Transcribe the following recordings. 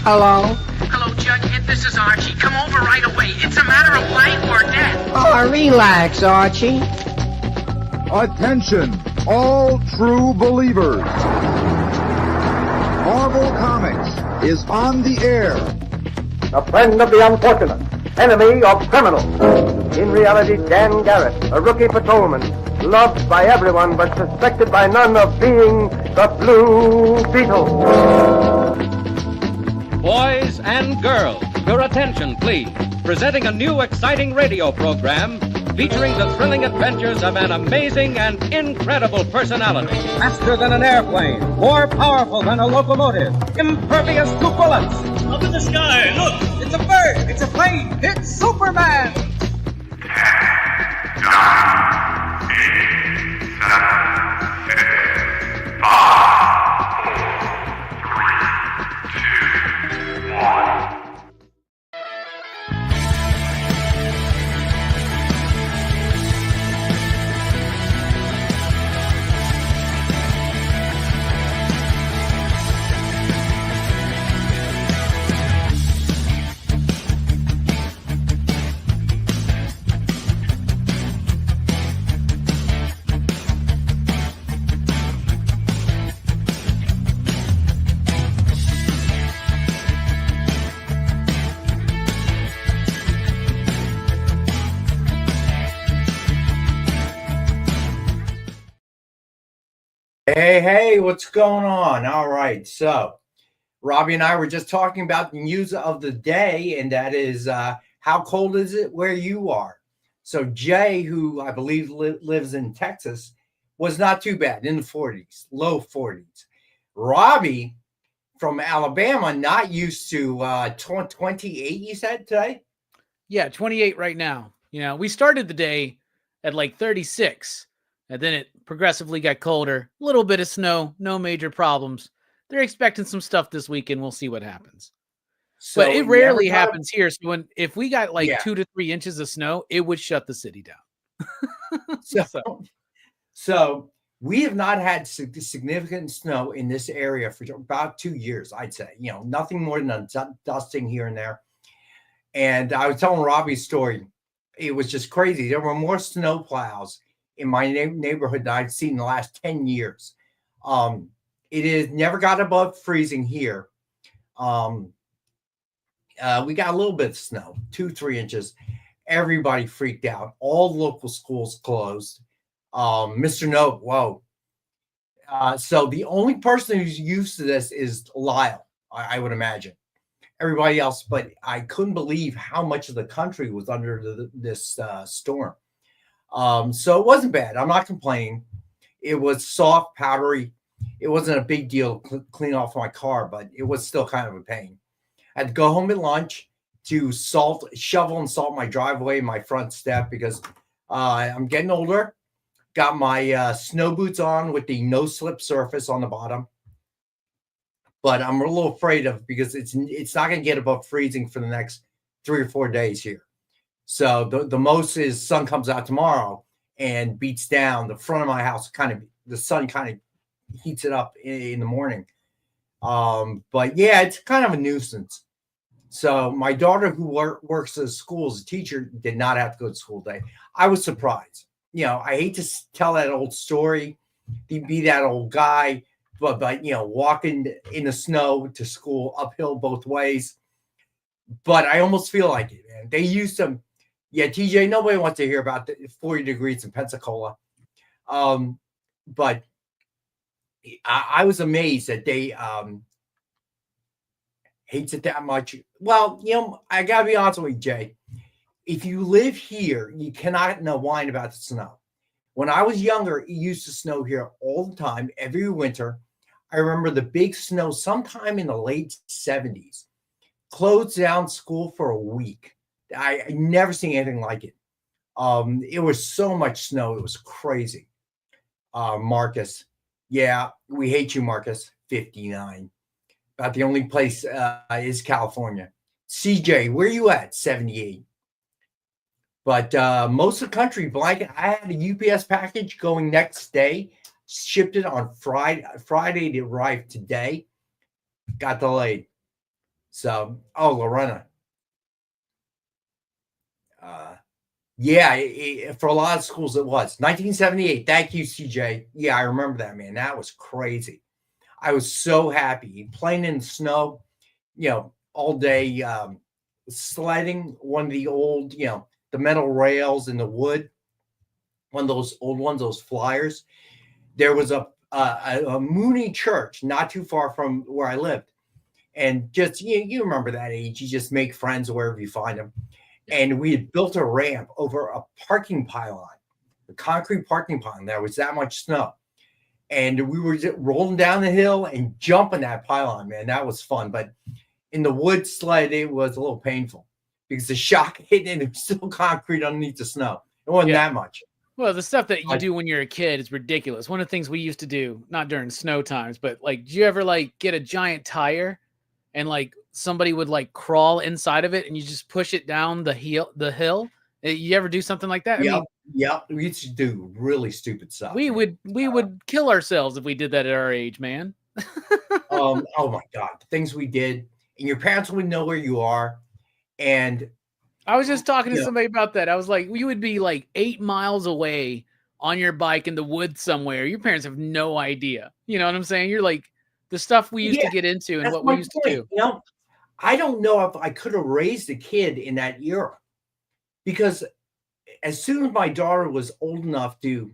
Hello? Hello, Jughead. This is Archie. Come over right away. It's a matter of life or death. Oh, relax, Archie. Attention, all true believers. Marvel Comics is on the air. A friend of the unfortunate, enemy of criminals. In reality, Dan Garrett, a rookie patrolman, loved by everyone but suspected by none of being the Blue Beetle. Boys and girls, your attention, please. Presenting a new exciting radio program featuring the thrilling adventures of an amazing and incredible personality. Faster than an airplane, more powerful than a locomotive, impervious to bullets. Up in the sky, look! It's a bird, it's a plane, it's Superman! 10, 9, 8, 7, 6, 5, 4, 3, 2, 1. Hey, what's going on? All right, so Robbie and I were just talking about the news of the day, and that is how cold is it where you are? So Jay, who I believe lives in Texas, was not too bad, in the 40s, low 40s. Robbie from Alabama, not used to 28, you said today? Yeah, 28 right now. You know, we started the day at like 36. And then it progressively got colder. A little bit of snow, no major problems. They're expecting some stuff this weekend. We'll see what happens. So but it rarely happens here. So if we got like 2 to 3 inches of snow, it would shut the city down. So we have not had significant snow in this area for about 2 years, I'd say. You know, nothing more than a dusting here and there. And I was telling Robbie's story. It was just crazy. There were more snow plows in my neighborhood that I've seen in the last 10 years. It is never got above freezing here. We got a little bit of snow, 2-3 inches. Everybody freaked out. All local schools closed. Mr. Note, whoa. So the only person who's used to this is Lyle, I would imagine. Everybody else, but I couldn't believe how much of the country was under this storm. So it wasn't bad. I'm not complaining. It was soft, powdery. It wasn't a big deal to clean off my car, but it was still kind of a pain. I had to go home at lunch to shovel and salt my driveway, my front step, because I'm getting older. Got my snow boots on with the no-slip surface on the bottom. But I'm a little afraid of because it's not going to get above freezing for the next 3 or 4 days here. So the most is sun comes out tomorrow and beats down the front of my house. The sun kind of heats it up in the morning. But yeah, it's kind of a nuisance. So my daughter, who works at school as a teacher, did not have to go to school today. I was surprised. You know, I hate to tell that old story, be that old guy, but you know, walking in the snow to school uphill both ways. But I almost feel like it, man. They used to. Yeah, TJ, nobody wants to hear about the 40 degrees in Pensacola. But I was amazed that they hates it that much. Well, you know, I got to be honest with you, Jay. If you live here, you cannot whine about the snow. When I was younger, it used to snow here all the time, every winter. I remember the big snow sometime in the late 70s. Closed down school for a week. I never seen anything like it. It was so much snow. It was crazy. Marcus. Yeah, we hate you, Marcus. 59. About the only place is California. CJ, where you at? 78. But most of the country, blanket. I had a UPS package going next day. Shipped it on Friday. It arrived today. Got delayed. So, oh, Lorena. Yeah, for a lot of schools it was 1978. Thank you, CJ. Yeah, I remember that, man. That was crazy. I was so happy playing in the snow, all day, sledding one of the old, the metal rails in the wood, one of those old ones, those flyers. There was a Mooney church not too far from where I lived. And just, you remember that age. You just make friends wherever you find them. And we had built a ramp over a parking pylon, a concrete parking pylon. There was that much snow. And we were just rolling down the hill and jumping that pylon, man. That was fun. But in the wood sled, it was a little painful because the shock hit and it was still concrete underneath the snow. It wasn't that much. Well, the stuff that you do when you're a kid is ridiculous. One of the things we used to do, not during snow times, but like, do you ever like get a giant tire and like somebody would like crawl inside of it and you just push it down the hill? You ever do something like that? Yeah. We used to do really stupid stuff. We would kill ourselves if we did that at our age, man. Oh my God, the things we did, and your parents wouldn't know where you are. And I was just talking to somebody about that. I was like, we would be like 8 miles away on your bike in the woods somewhere. Your parents have no idea. You know what I'm saying? You're like, the stuff we used to get into and what we used to do. I don't know if I could have raised a kid in that era, because as soon as my daughter was old enough to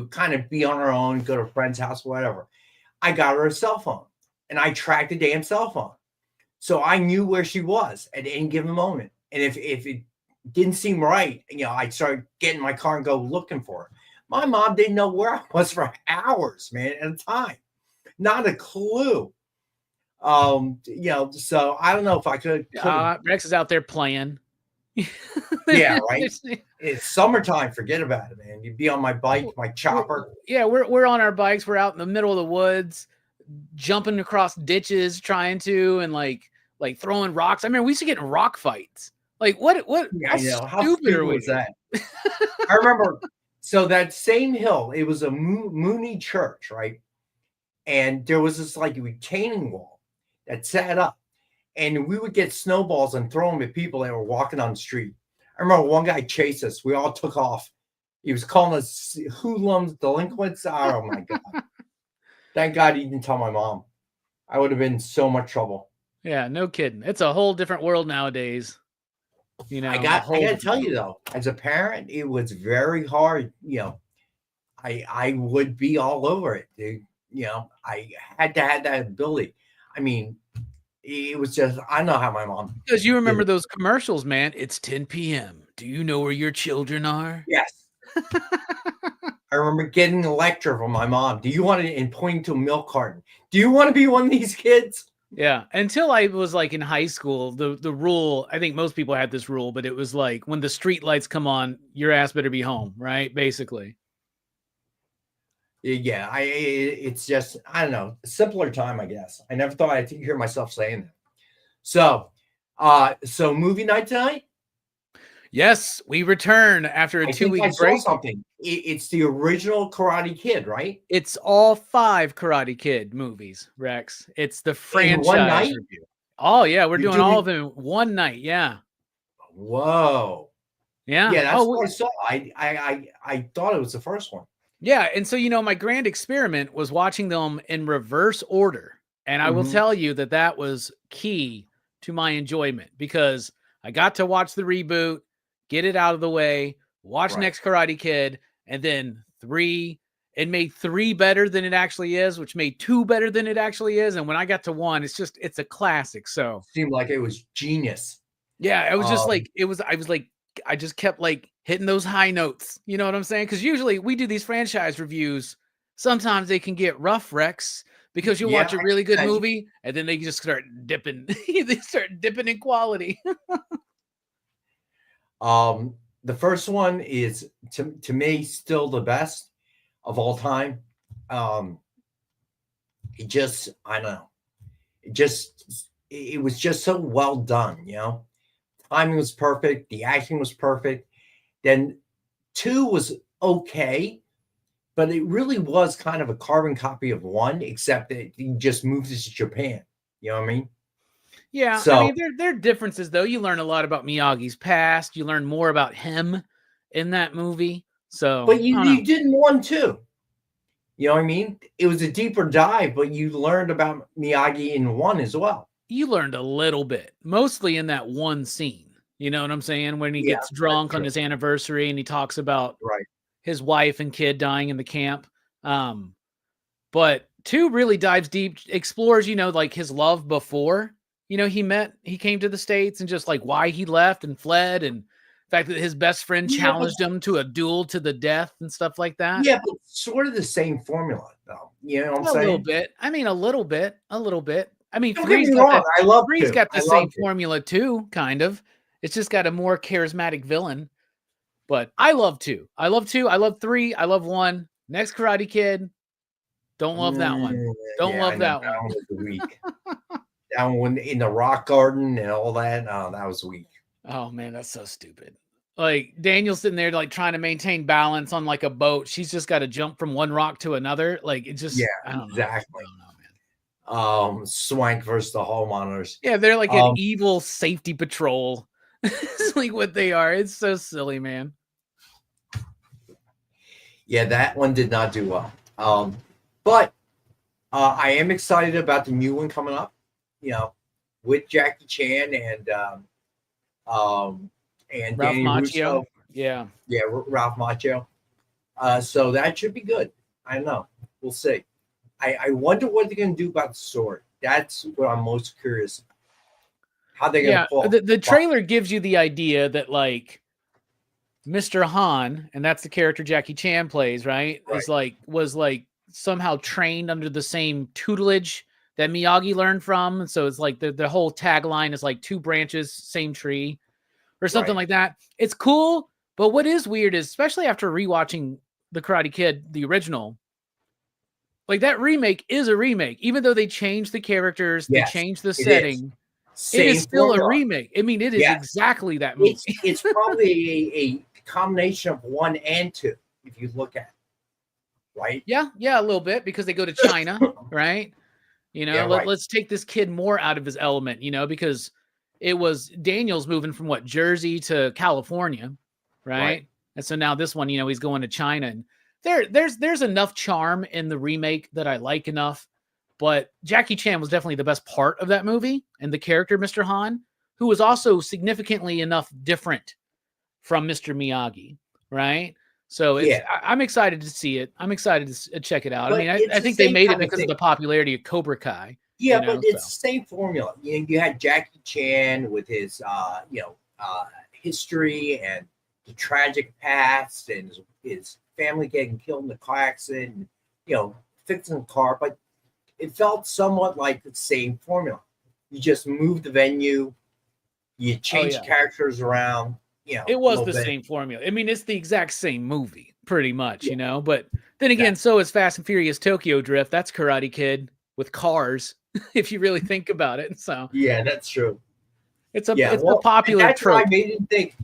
kind of be on her own, go to a friend's house, whatever, I got her a cell phone and I tracked the damn cell phone. So I knew where she was at any given moment. And if it didn't seem right, I'd start getting in my car and go looking for her. My mom didn't know where I was for hours, man, at a time. Not a clue. So I don't know if I could. Rex is out there playing. Yeah, right. It's summertime. Forget about it, man. You'd be on my bike, my chopper. Yeah, we're on our bikes. We're out in the middle of the woods, jumping across ditches, trying to, and like throwing rocks. I mean, we used to get in rock fights. Like what? Yeah, I know. How stupid was that? I remember. So that same hill, it was a Mooney church, right? And there was this like retaining wall that sat up, and we would get snowballs and throw them at people that were walking on the street. I remember one guy chased us. We all took off. He was calling us hoodlums, delinquents. Oh my God. Thank God he didn't tell my mom. I would have been in so much trouble. Yeah, no kidding. It's a whole different world nowadays. I got to tell you though, as a parent, it was very hard. I would be all over it, dude. I had to have that ability. I mean, it was just, I know how my mom. Because you remember those commercials, man. It's 10 p.m. Do you know where your children are? Yes. I remember getting a lecture from my mom. Do you want to, and pointing to a milk carton? Do you want to be one of these kids? Yeah. Until I was like in high school, the rule, I think most people had this rule, but it was like when the street lights come on, your ass better be home, right? Basically. Yeah, it's just, I don't know, a simpler time, I guess. I never thought I'd hear myself saying that. So movie night tonight? Yes, we return after a 2-week break. Something. It's the original Karate Kid, right? It's all 5 Karate Kid movies, Rex. It's the franchise one night? review. Oh yeah, we're doing all of them in one night. Yeah. Whoa. Yeah. Yeah, that's what I saw. I thought it was the first one. Yeah, and so my grand experiment was watching them in reverse order, and I will tell you that was key to my enjoyment, because I got to watch the reboot, get it out of the way, watch Next Karate Kid, and then 3. It made 3 better than it actually is, which made 2 better than it actually is, and when I got to 1, it's a classic. So seemed like it was genius. Yeah, it was just like I just kept like hitting those high notes. You know what I'm saying? Because usually we do these franchise reviews. Sometimes they can get rough, Rex, because you watch a really good movie and then they just start dipping. They start dipping in quality. The first one is to me still the best of all time. I don't know. It was just so well done, Timing was perfect. The acting was perfect. Then 2 was okay, but it really was kind of a carbon copy of 1, except that he just moved it to Japan. You know what I mean? Yeah, So, I mean, there are differences though. You learn a lot about Miyagi's past. You learn more about him in that movie. So, but I you don't know. you did one too. You know what I mean? It was a deeper dive, but you learned about Miyagi in one as well. You learned a little bit, mostly in that one scene. You know what I'm saying? When he Yeah, gets that's drunk on true. his anniversary and he talks about Right. his wife and kid dying in the camp. But two really dives deep, explores, like his love before, he came to the States and just like why he left and fled, and the fact that his best friend Yeah, but challenged him to a duel to the death and stuff like that. yeah, but sort of the same formula, though. You know what I'm A little saying? bit. I mean, a little bit. I mean, Don't get me wrong. three's got the I same loved it. formula too, kind of. It's just got a more charismatic villain. But I love two. I love two. I love three. I love one. Next Karate Kid. Don't love that one. Don't Yeah, I love know. that That one. one was weak. That one in the rock garden and all that. Oh, that was weak. Oh man, that's so stupid. Like Daniel's sitting there like trying to maintain balance on like a boat. She's just got to jump from one rock to another. Like it just, Yeah, I don't know. exactly. I don't know, man. Swank versus the homeowners. Yeah, they're like an evil safety patrol. It's like what they are. It's so silly, man. Yeah, that one did not do well. But I am excited about the new one coming up. With Jackie Chan and Ralph Danny Macchio. Russo. Yeah. Yeah, Ralph Macchio. So that should be good. I don't know. We'll see. I wonder what they're going to do about the story. That's what I'm most curious about. How they're going to pull. The trailer gives you the idea that like Mr. Han, and that's the character Jackie Chan plays, right? Was like somehow trained under the same tutelage that Miyagi learned from. And so it's like the whole tagline is like two branches, same tree, or something like that. It's cool, but what is weird is, especially after rewatching The Karate Kid, the original, like that remake is a remake, even though they changed the characters, they changed the setting. It is still a remake. I mean, it is exactly that movie. It's probably a combination of 1 and 2, if you look at it, right? Yeah, a little bit, because they go to China, right? Let's take this kid more out of his element, because it was Daniel's moving from Jersey to California, right? And so now this one, he's going to China, and there's enough charm in the remake that I like enough. But Jackie Chan was definitely the best part of that movie, and the character Mr. Han, who was also significantly enough different from Mr. Miyagi, right? So I'm excited to see it. I'm excited to check it out. But I mean, I think they made it because of the popularity of Cobra Kai. Yeah, but it's the same formula. You had Jackie Chan with his, history and the tragic past, and his family getting killed in the car accident, and, fixing the car. But it felt somewhat like the same formula. You just moved the venue, you changed characters around. It was the same formula. I mean, it's the exact same movie, pretty much, But then again, so is Fast and Furious Tokyo Drift. That's Karate Kid with cars, if you really think about it. So yeah, that's true. It's a popular trope. They didn't think.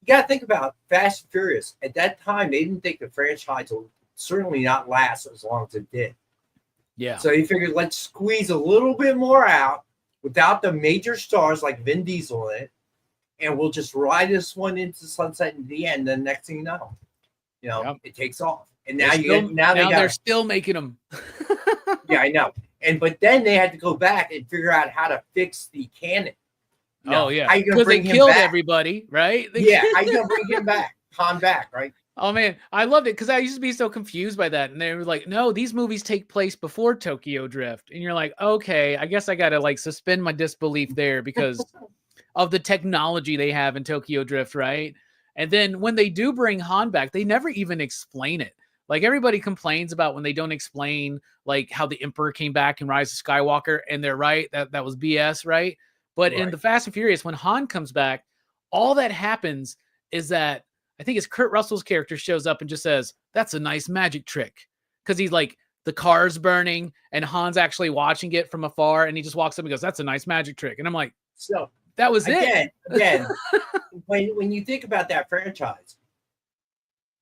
You got to think about Fast and Furious. At that time, they didn't think the franchise would certainly not last as long as it did. Yeah. So he figured, let's squeeze a little bit more out without the major stars like Vin Diesel in it, and we'll just ride this one into sunset in the end. Then next thing you know, it takes off. And now they're still making them. Yeah, I know. But then they had to go back and figure out how to fix the canon. Because they killed everybody, right? How you gonna bring him back? Han back, right? Oh man, I loved it because I used to be so confused by that, and they were like, "No, these movies take place before Tokyo Drift," and you're like, "Okay, I guess I gotta suspend my disbelief there because of the technology they have in Tokyo Drift, right?" And then when they do bring Han back, they never even explain it. Like everybody complains about when they don't explain like how the Emperor came back in Rise of Skywalker, and they're right that was BS, right? But in the Fast and Furious, when Han comes back, all that happens is that I think it's Kurt Russell's character shows up and just says, "That's a nice magic trick." Because he's like, the car's burning and Han's actually watching it from afar. And he just walks up and goes, "That's a nice magic trick." And I'm like, so that was it. Again, when you think about that franchise,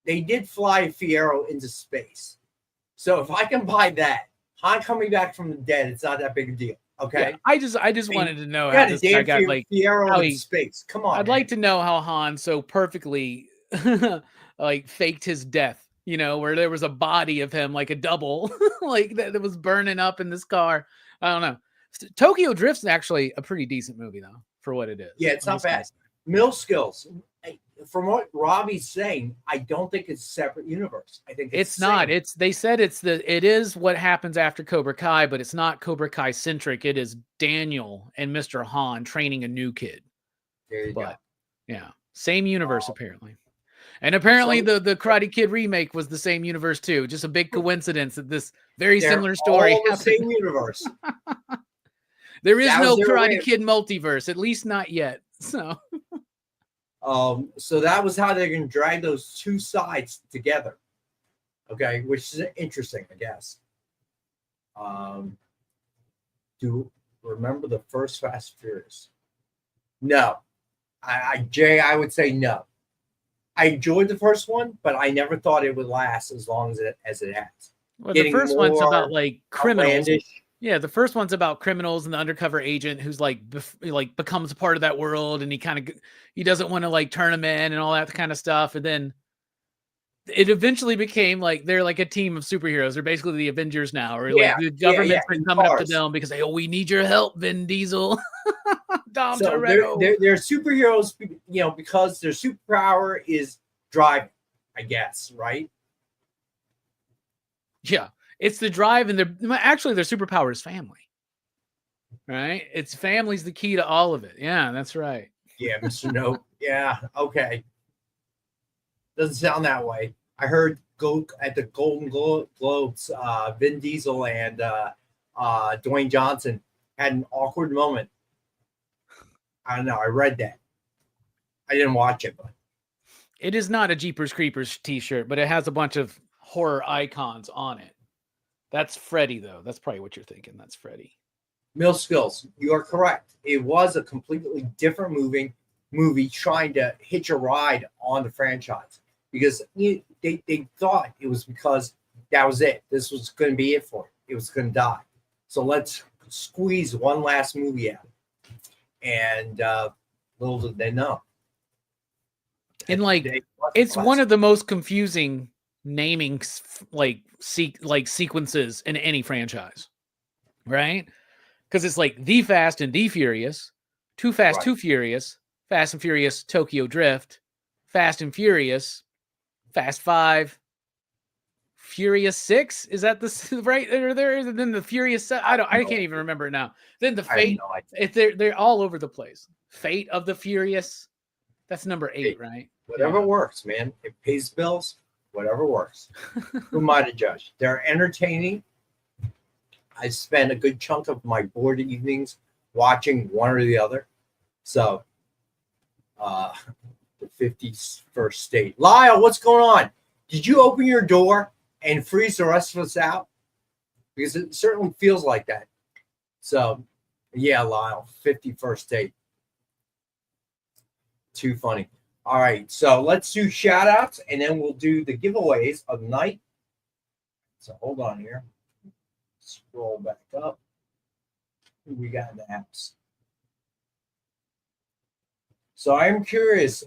they did fly Fiero into space. So if I can buy that, Han coming back from the dead, it's not that big a deal. Okay. Yeah, I just wanted to know You how got a this guy damn got like Fiero how in he. space. Come on. I'd like to know how Han so perfectly like faked his death. You know, where there was a body of him, like a double, like that was burning up in this car. I don't know. Tokyo Drift's actually a pretty decent movie though, for what it is. Yeah, it's I'm not just gonna bad. say. Mill skills. From what Robbie's saying, I don't think it's a separate universe. I think It's the not. same. They said it is what happens after Cobra Kai, but it's not Cobra Kai centric. It is Daniel and Mr. Han training a new kid. There you But yeah, same universe go. apparently. And apparently So- the Karate Kid remake was the same universe too. Just a big coincidence that this very They're similar story all the happened. same universe. There is That no was their way Karate of- Kid multiverse, at least not yet. So that was how they're going to drag those two sides together. Okay, which is interesting, I guess. Do you remember the first Fast and Furious? No. Jay, I would say no. I enjoyed the first one, but I never thought it would last as long as it has. Well, the Getting first one's more about like criminals. outlandish. Yeah, the first one's about criminals and the undercover agent who's like becomes a part of that world, and he doesn't want to like turn them in and all that kind of stuff. And then it eventually became like they're like a team of superheroes. They're basically the Avengers now, or like the government's been coming up to them because we need your help, Vin Diesel. Dom So Toretto. they're superheroes, because their superpower is driving, I guess, right? Yeah, it's the drive, and their superpower is family. Right? It's family's the key to all of it. Yeah, that's right. Yeah, Mr. Nope. Yeah, okay. Doesn't sound that way. I heard at the Golden Globes, Vin Diesel and Dwayne Johnson had an awkward moment. I don't know. I read that. I didn't watch it, but It is not a Jeepers Creepers t-shirt, but it has a bunch of horror icons on it. That's Freddy, though. That's probably what you're thinking. That's Freddy. Mill Skills, you are correct. It was a completely different movie trying to hitch a ride on the franchise because they thought it was because that was it. This was going to be it for it. It was going to die. So let's squeeze one last movie out. And little did they know. And it's one of the most confusing naming sequences in any franchise, right? Because it's like The Fast and the Furious, Too Fast, Right. Too Furious, Fast and Furious, Tokyo Drift, Fast and Furious, Fast 5, Furious 6. Is that the right? Or then the Furious 7? I can't even remember it now. Then the Fate. They're all over the place. Fate of the Furious. That's number 8, right? Whatever works, man. It pays bills. Whatever works. Who am I to judge? They're entertaining. I spend a good chunk of my bored evenings watching one or the other. So, the 51st state. Lyle, what's going on? Did you open your door and freeze the rest of us out? Because it certainly feels like that. So, yeah, Lyle, 51st state. Too funny. All right, so let's do shout outs and then we'll do the giveaways of the night. So hold on here. Scroll back up. Who we got in the apps? So I'm curious.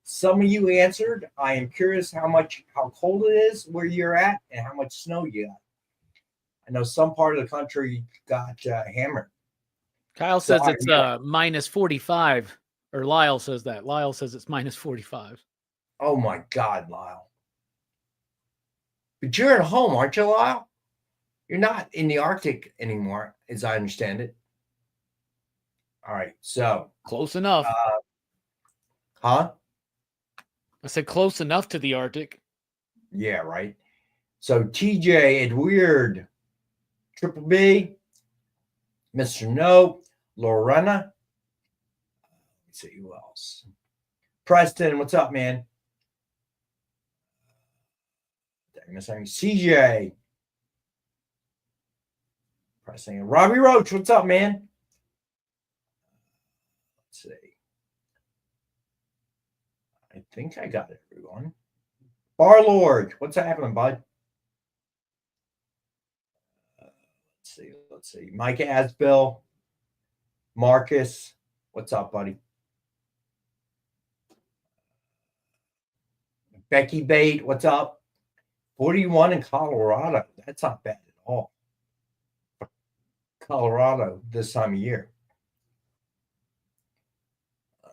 Some of you answered. I am curious how cold it is where you're at and how much snow you got. I know some part of the country got hammered. Kyle says it's minus 45. Or Lyle says that. Lyle says it's minus 45. Oh my God, Lyle. But you're at home, aren't you, Lyle? You're not in the Arctic anymore, as I understand it. All right, so. Close enough. Huh? I said close enough to the Arctic. Yeah, right. So TJ, Edward, Triple B, Mr. No, Lorena. Let's see who else. Preston, what's up, man? CJ. Preston. Robbie Roach, what's up, man? Let's see. I think I got everyone. Bar Lord, what's happening, bud? Let's let's see. Mike Asbill, Marcus, what's up, buddy? Becky Bate, what's up? 41 in Colorado. That's not bad at all. Colorado this time of year. I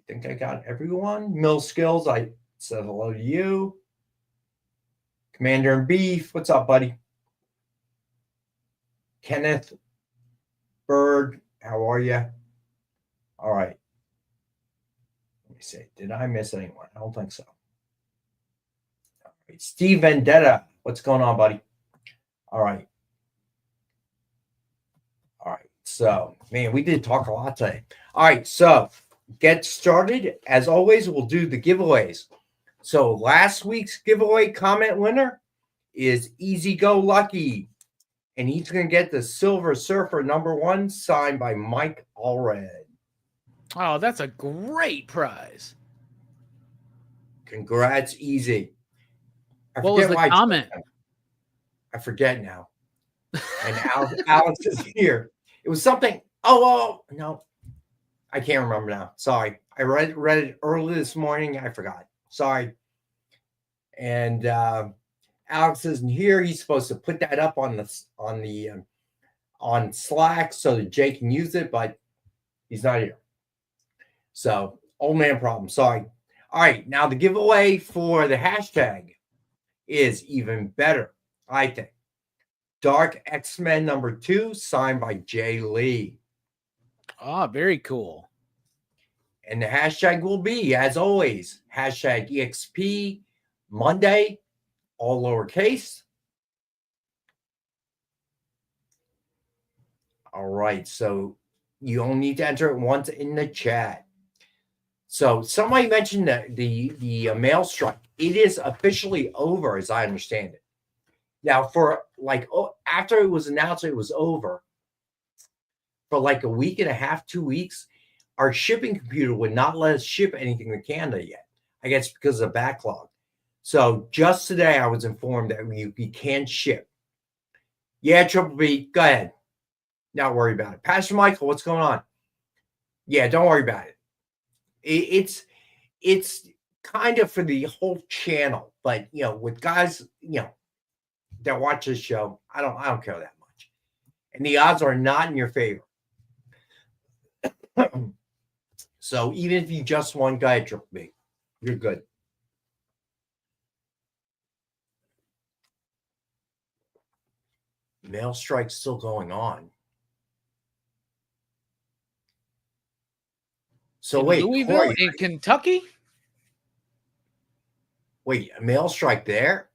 think I got everyone. Mill Skills, I said hello to you. Commander and Beef, what's up, buddy? Kenneth Bird, how are you? All right. Let me see. Did I miss anyone? I don't think so. All right. Steve Vendetta, what's going on, buddy? All right. All right. So, man, we did talk a lot today. All right. So, get started. As always, we'll do the giveaways. So, last week's giveaway comment winner is Easy Go Lucky. And he's going to get the Silver Surfer #1 signed by Mike Allred. Oh, that's a great prize. Congrats, Easy. What was the comment? I forget now. And Alex is here. It was something. Oh, no. I can't remember now. Sorry. I read it early this morning. I forgot. Sorry. And Alex isn't here. He's supposed to put that up on Slack so that Jay can use it, but he's not here. So, old man problem. Sorry. All right. Now, the giveaway for the hashtag is even better, I think. Dark X-Men #2, signed by Jay Lee. Oh, very cool. And the hashtag will be, as always, hashtag EXP Monday, all lowercase. All right. So you only need to enter it once in the chat. So somebody mentioned that the mail strike. It is officially over, as I understand it. Now, for after it was announced it was over, for like a week and a half, 2 weeks, our shipping computer would not let us ship anything to Canada yet. I guess because of the backlog. So just today, I was informed that you can ship. Yeah, Triple B, go ahead. Not worry about it. Pastor Michael, what's going on? Yeah, don't worry about it. It's kind of for the whole channel, but with guys, that watch this show, I don't care that much. And the odds are not in your favor. So even if you just won, go ahead, Triple B. You're good. Mail strike's still going on. So wait, Louisville, Corey, in Kentucky? Wait, a mail strike there?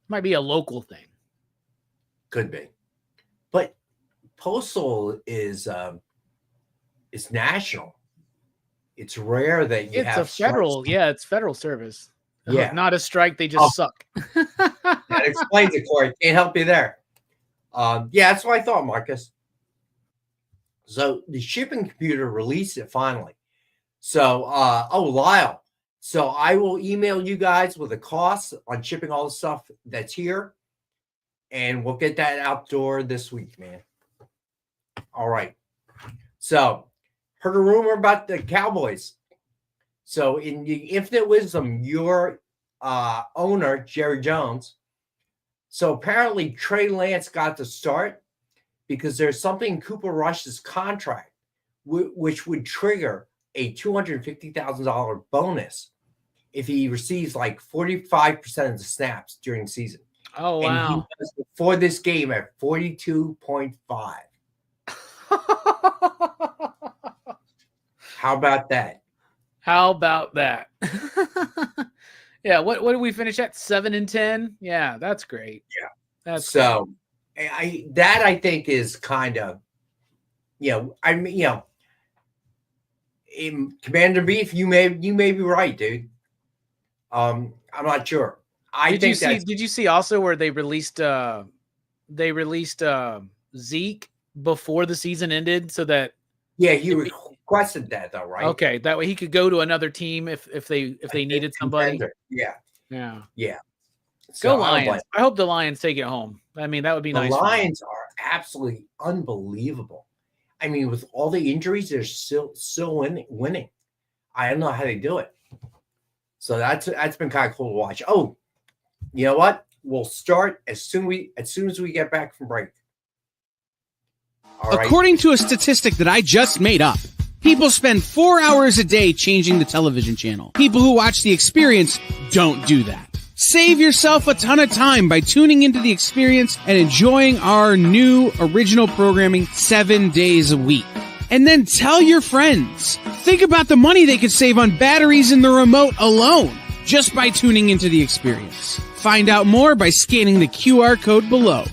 Might be a local thing. Could be. But postal is national. It's rare that you have a federal, strikes. it's federal service. Yeah. Not a strike, they just suck. That explains it, Corey. Can't help you there. Yeah, that's what I thought, Marcus. So the shipping computer released it finally. So, Lyle. So I will email you guys with a cost on shipping all the stuff that's here. And we'll get that outdoor this week, man. All right. So, heard a rumor about the Cowboys. So in the infinite wisdom, your owner, Jerry Jones. So apparently Trey Lance got the start because there's something in Cooper Rush's contract which would trigger a $250,000 bonus if he receives like 45% of the snaps during the season. Oh, wow. And he was before this game at 42.5. How about that? How about that? Yeah, what did we finish at? 7-10? Yeah, that's great. Yeah. That's so great. I think is kind of, in Commander Beef, you may be right, dude. I'm not sure. Did you see also where they released Zeke before the season ended so that he requested that though, right? Okay, that way he could go to another team if they needed somebody. Yeah. Yeah. Yeah. Go Lions. I hope the Lions take it home. I mean, that would be The nice. for them. Lions are absolutely unbelievable. I mean, with all the injuries, they're still winning. I don't know how they do it. So that's been kind of cool to watch. Oh, you know what? We'll start as soon as we get back from break. All right. According to a statistic that I just made up, people spend 4 hours a day changing the television channel. People who watch The Experience don't do that. Save yourself a ton of time by tuning into The Experience and enjoying our new original programming 7 days a week. And then tell your friends. Think about the money they could save on batteries in the remote alone just by tuning into The Experience. Find out more by scanning the QR code below.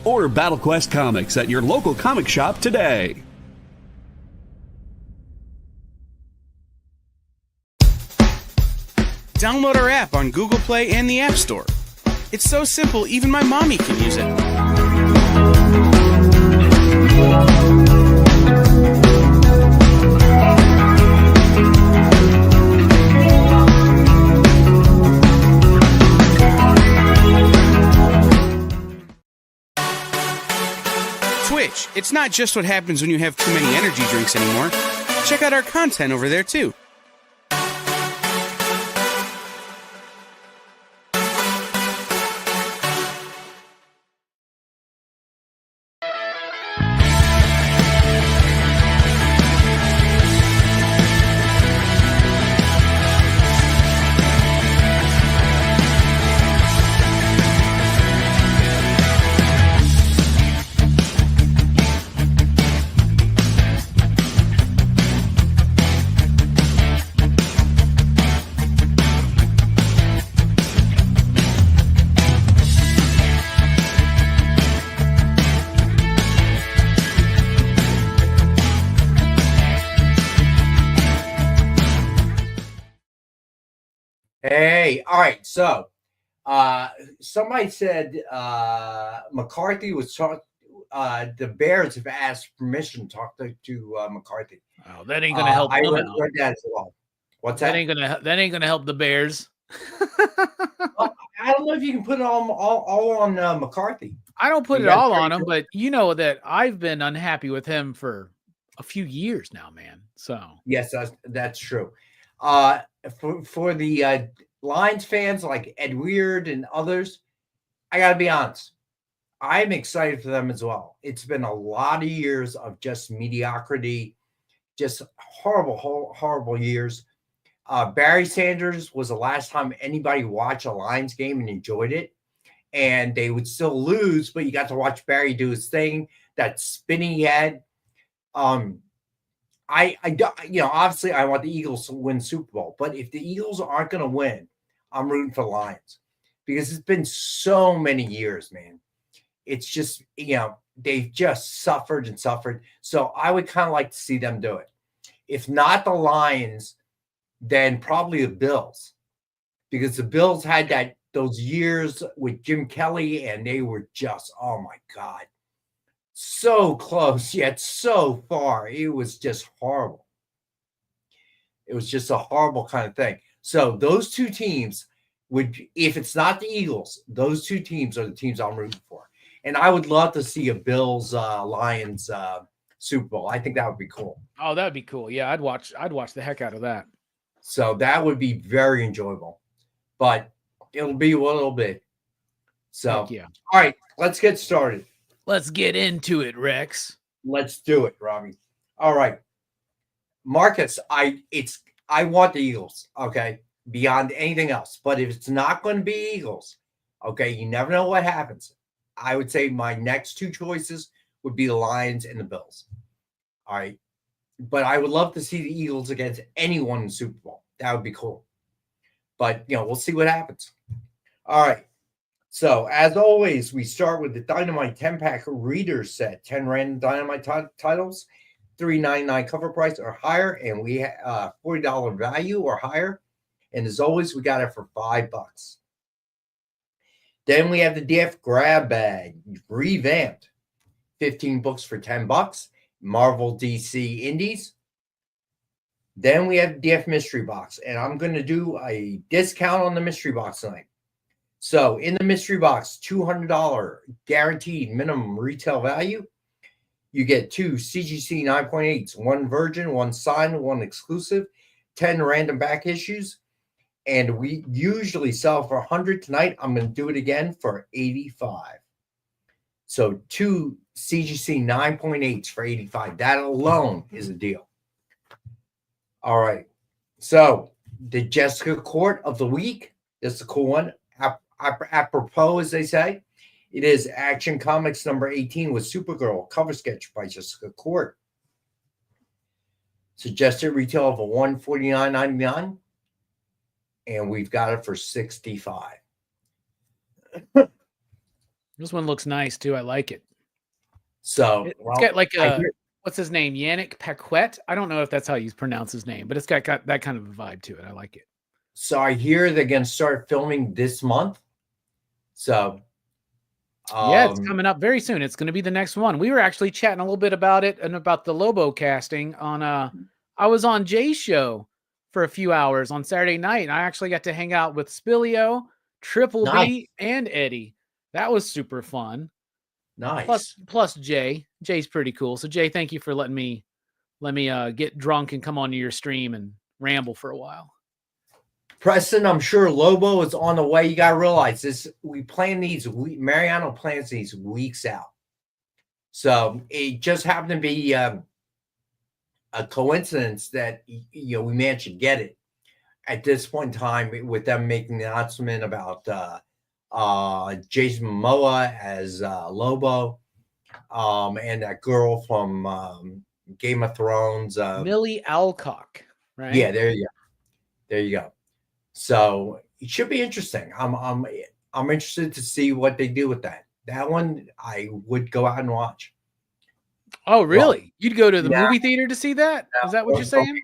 Order Battle Quest comics at your local comic shop today. Download our app on Google Play and the App Store. It's so simple, even my mommy can use it. Twitch, it's not just what happens when you have too many energy drinks anymore. Check out our content over there too. Hey, all right. So, somebody said McCarthy was talking. The Bears have asked permission to talk to McCarthy. Oh, that ain't gonna help. I them read out. that as well. What's that? That ain't gonna help the Bears. Well, I don't know if you can put it all on McCarthy. I don't put You it got all pretty on him, good- but you know that I've been unhappy with him for a few years now, man. So Yes, that's true. For the Lions fans like Ed Weird and others, I got to be honest. I'm excited for them as well. It's been a lot of years of just mediocrity, just horrible years. Barry Sanders was the last time anybody watched a Lions game and enjoyed it. And they would still lose, but you got to watch Barry do his thing, that spinning he had. Obviously I want the Eagles to win Super Bowl, but if the Eagles aren't going to win, I'm rooting for the Lions because it's been so many years, man. It's just, they've just suffered and suffered. So I would kind of like to see them do it. If not the Lions, then probably the Bills, because the Bills had those years with Jim Kelly and they were just, oh my God, so close yet so far. It was just horrible. It was just a horrible kind of thing. So those two teams would, if it's not the Eagles, those two teams are the teams I'm rooting for. And I would love to see a Bills Lions Super Bowl. I think that would be cool. oh, that'd be cool. Yeah, I'd watch the heck out of that. So that would be very enjoyable. But it'll be what it'll be. So Heck yeah. all right, let's get started. Let's get into it, Rex. Let's do it, Robbie. All right. Marcus, I want the Eagles, okay, beyond anything else. But if it's not going to be Eagles, okay, you never know what happens. I would say my next two choices would be the Lions and the Bills. All right. But I would love to see the Eagles against anyone in the Super Bowl. That would be cool. But, we'll see what happens. All right. So, as always, we start with the Dynamite 10-pack reader set. 10 random Dynamite titles, $3.99 cover price or higher, and we have $40 value or higher. And as always, we got it for $5. Then we have the DF Grab Bag, revamped. 15 books for $10. Marvel, DC, Indies. Then we have DF Mystery Box, and I'm going to do a discount on the Mystery Box tonight. So in the Mystery Box, $200 guaranteed minimum retail value. You get 2 CGC 9.8s, 1 Virgin, 1 signed, 1 exclusive, 10 random back issues. And we usually sell for $100 tonight. I'm going to do it again for $85. So 2 CGC 9.8s for $85. That alone is a deal. All right. So the Jessica Court of the week. This is a cool one. Apropos, as they say, it is Action Comics number 18 with Supergirl cover sketch by Jessica Court. Suggested retail of $149.99, and we've got it for $65. This one looks nice too. I like it. So it's got like a what's his name, Yannick Paquette. I don't know if that's how you pronounce his name, but it's got that kind of a vibe to it. I like it. So I hear they're going to start filming this month. So, yeah, it's coming up very soon. It's going to be the next one. We were actually chatting a little bit about it and about the Lobo casting on. I was on Jay's show for a few hours on Saturday night, and I actually got to hang out with Spilio, Triple B, and Eddie. That was super fun. Nice. Plus Jay. Jay's pretty cool. So Jay, thank you for letting me get drunk and come onto your stream and ramble for a while. Preston, I'm sure Lobo is on the way. You got to realize this. We plan these. Mariano plans these weeks out. So it just happened to be a coincidence that we managed to get it at this point in time with them making the announcement about Jason Momoa as Lobo, and that girl from Game of Thrones, Millie Alcock, right? Yeah, there you go. So it should be interesting. I'm interested to see what they do with that. That one I would go out and watch. Oh, really? Well, you'd go to the movie theater to see that? Is that what you're saying?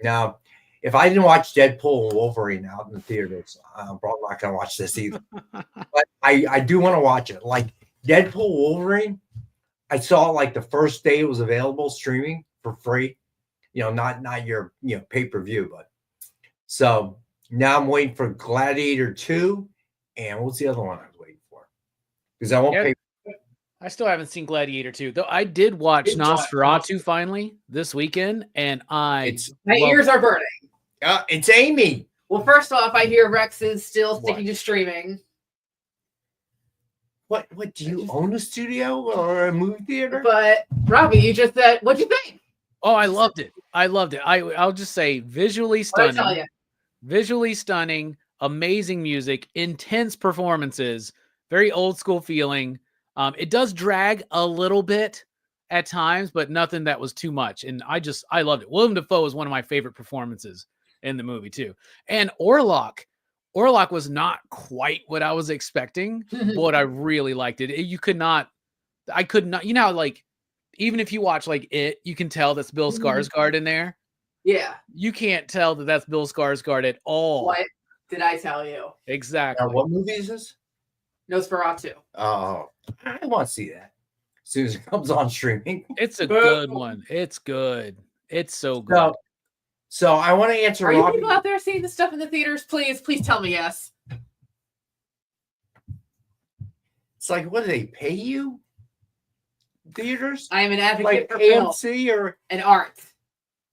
Now, if I didn't watch Deadpool and Wolverine out in the theaters, I'm probably not going to watch this either. But I do want to watch it. Like Deadpool, Wolverine, I saw it like the first day it was available streaming for free. Not your pay-per-view, but so now I'm waiting for Gladiator 2, and what's the other one I was waiting for? Because I won't pay. I still haven't seen Gladiator 2, though. I did watch Nosferatu finally this weekend, and my ears are burning. It's Amy. Well, first off, I hear Rex is still sticking to streaming. What do you own a studio or a movie theater? But Robbie, you just said, what'd you think? Oh, I loved it. I'll just say visually stunning. I'll tell you. Visually stunning, amazing music, intense performances, very old school feeling. It does drag a little bit at times, but nothing that was too much. And I loved it. Willem Dafoe is one of my favorite performances in the movie too. And Orlok was not quite what I was expecting, but I really liked it. I could not, like, even if you watch like it, you can tell that's Bill Skarsgård in there. Yeah. You can't tell that that's Bill Skarsgård at all. What did I tell you? Exactly. Now, what movie is this? Nosferatu. Oh, I want to see that as soon as it comes on streaming. It's a good one. It's good. It's so good. So I want to answer. Are you people out there seeing the stuff in the theaters? Please tell me yes. It's like, what do they pay you? Theaters? I am an advocate like for AMC film or and art.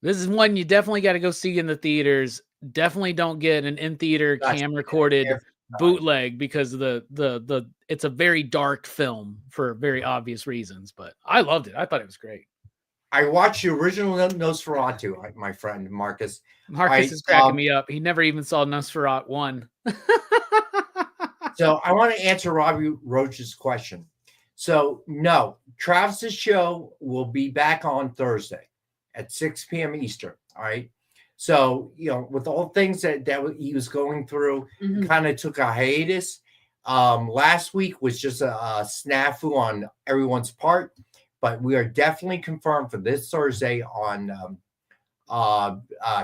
This is one you definitely got to go see in the theaters. Definitely don't get an in-theater cam recorded bootleg because the it's a very dark film for very obvious reasons, but I loved it. I thought it was great. I watched the original Nosferatu, my friend Marcus. Marcus is cracking me up. He never even saw Nosferatu 1. So I want to answer Robbie Roach's question. So no, Travis's show will be back on Thursday at 6 p.m. Eastern. All right. So, with all things that he was going through, kind of took a hiatus. Last week was just a snafu on everyone's part, but we are definitely confirmed for this Thursday on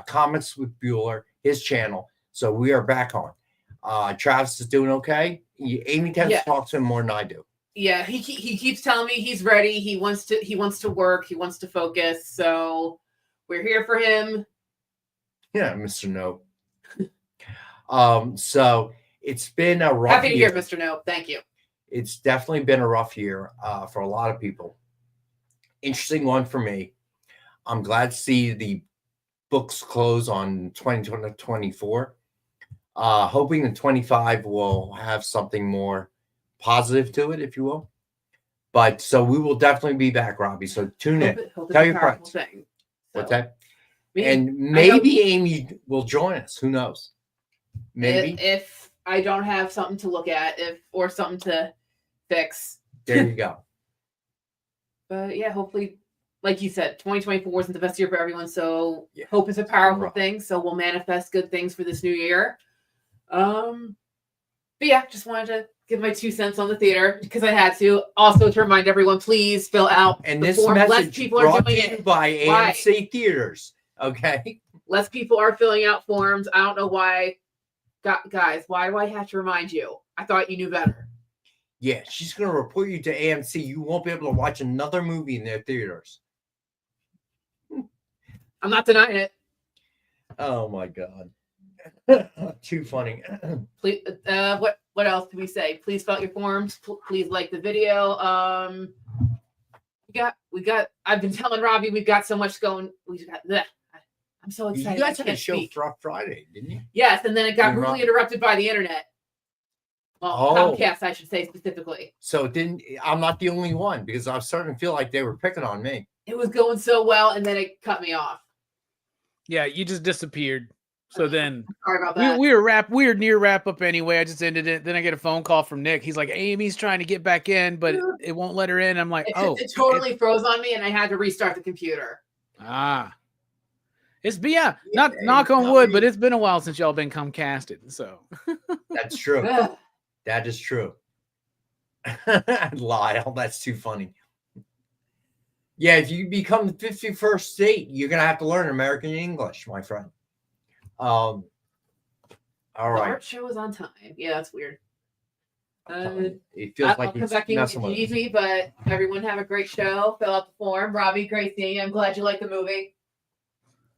Comics with Bueller, his channel. So we are back on. Travis is doing okay. Amy tends to talk to him more than I do. Yeah, he keeps telling me he's ready. He wants to work. He wants to focus. So we're here for him. Yeah, Mr. Nope. So it's been a rough Happy to year. hear, Mr. Nope. Thank you. It's definitely been a rough year for a lot of people. Interesting one for me. I'm glad to see the books close on 2024. Hoping the 25 will have something more positive to it, if you will. But so we will definitely be back, Robbie. So tune in. Tell your friends. What's that? And maybe Amy will join us. Who knows? Maybe if I don't have something to look at, or something to fix. There you go. But yeah, hopefully, like you said, 2024 isn't the best year for everyone. So hope is a powerful thing. So we'll manifest good things for this new year. But yeah, just wanted to give my 2 cents on the theater because I had to. Also to remind everyone, please fill out and the form. Message Less people are brought doing to you it by AMC Theaters. Okay. Less people are filling out forms. I don't know why. Guys, why do I have to remind you? I thought you knew better. Yeah, she's going to report you to AMC. You won't be able to watch another movie in their theaters. I'm not denying it. Oh my God. Too funny. Please, what else can we say? Please fill out your forms. Please like the video. We got. I've been telling Robbie we've got so much going. I'm so excited. You guys had a show for Friday, didn't you? Yes, and then it got rudely interrupted by the internet. Well, Comcast, I should say specifically. So I'm not the only one because I was starting to feel like they were picking on me. It was going so well, and then it cut me off. Yeah, you just disappeared. So then sorry about that. We were near wrap up anyway. I just ended it. Then I get a phone call from Nick. He's like, Amy's trying to get back in, but it won't let her in. I'm like, it totally froze on me, and I had to restart the computer. It's not knock on wood, but it's been a while since y'all been Comcasted. So that's true. That is true. Lyle, that's too funny. Yeah, if you become the 51st state, you're gonna have to learn American English, my friend. All right. The art show is on time. Yeah, that's weird. It feels like I'll come back in if you need me, but everyone have a great show. Fill out the form. Robbie, great seeing you. I'm glad you liked the movie.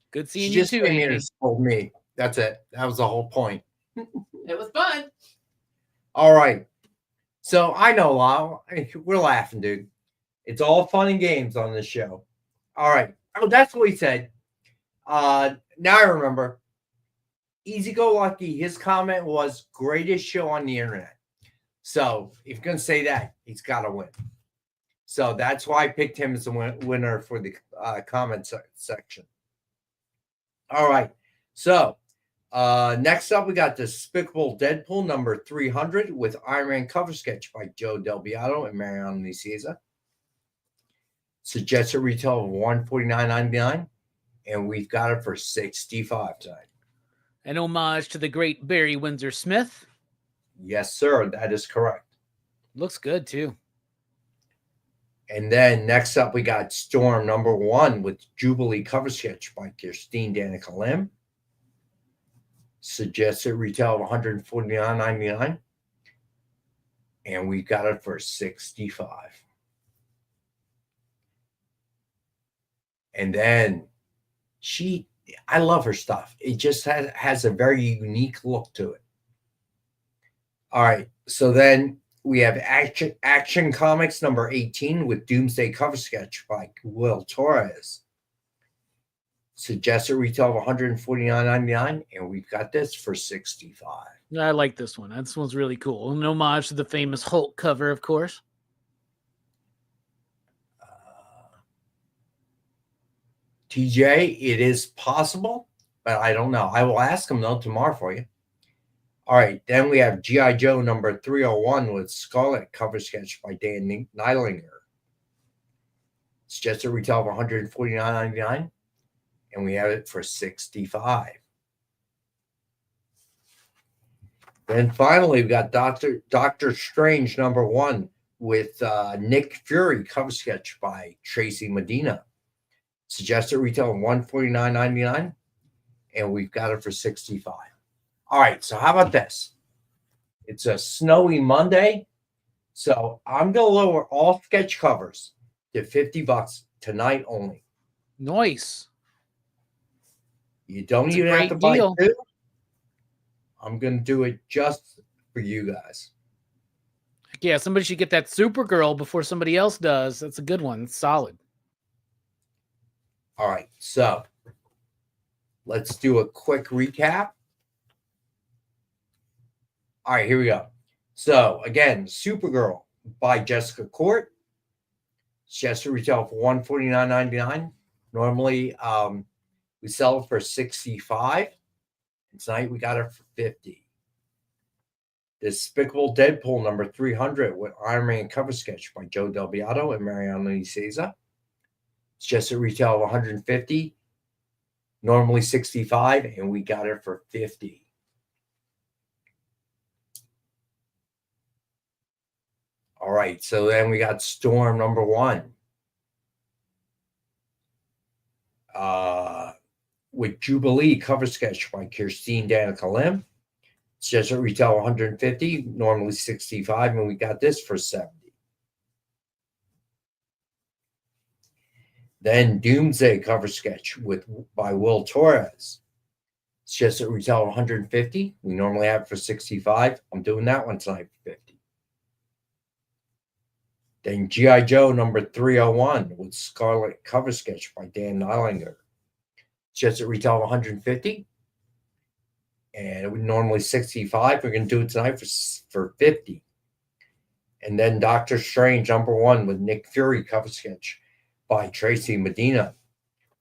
Good seeing you too, Amy. Just told me. That's it. That was the whole point. It was fun. All right. So I know, Lyle. We're laughing, dude. It's all fun and games on this show. All right. Oh, that's what he said. Now I remember. Easy Go Lucky, his comment was greatest show on the internet. So if you're going to say that, he's got to win. So that's why I picked him as the winner for the comment section. All right. So next up, we got Despicable Deadpool number 300 with Iron Man cover sketch by Joe Del Beato and Mariano Nicieza. Suggested retail of $149.99, and we've got it for $65 tonight. An homage to the great Barry Windsor Smith. Yes, sir. That is correct. Looks good, too. And then next up, we got Storm number 1 with Jubilee cover sketch by Kirstine Danica Lim. Suggested retail of $149.99. And we got it for $65. And then I love her stuff. It just has a very unique look to it. All right. So then we have Action Comics number 18 with Doomsday cover sketch by Will Torres. Suggested retail of $149.99, and we've got this for $65. I like this one. This one's really cool. An homage to the famous Hulk cover, of course. TJ, it is possible, but I don't know. I will ask him though tomorrow for you. All right, then we have G.I. Joe number 301 with Scarlet cover sketch by Dan Neidlinger. It's just a retail of $149.99, and we have it for $65. Then finally, we've got Doctor Strange number 1 with Nick Fury cover sketch by Tracy Medina. Suggested retail of $149.99, and we've got it for $65. All right, so how about this? It's a snowy Monday, so I'm going to lower all sketch covers to $50 tonight only. Nice. You don't even have to buy two. I'm going to do it just for you guys. Yeah, somebody should get that Supergirl before somebody else does. That's a good one. It's solid. All right, so let's do a quick recap. All right, here we go. So, again, Supergirl by Jessica Court. Just retail for $149.99. Normally, we sell it for $65. And tonight, we got it for $50. Despicable Deadpool number 300 with Iron Man cover sketch by Joe Del Beato and Mariano Nicieza. It's just a retail of $150. Normally $65, and we got it for $50. All right, so then we got Storm number 1 with Jubilee cover sketch by Kirstine Danica Lim. It's just a retail of $150, normally $65, and we got this for $70. Then Doomsday cover sketch by Will Torres. It's just a retail of $150. We normally have it for $65. I'm doing that one tonight for $50. Then G.I. Joe number 301 with Scarlet cover sketch by Dan Neidlinger. It's just a retail of $150. And it would normally $65. We're going to do it tonight for $50. And then Doctor Strange number 1 with Nick Fury cover sketch by Tracy Medina.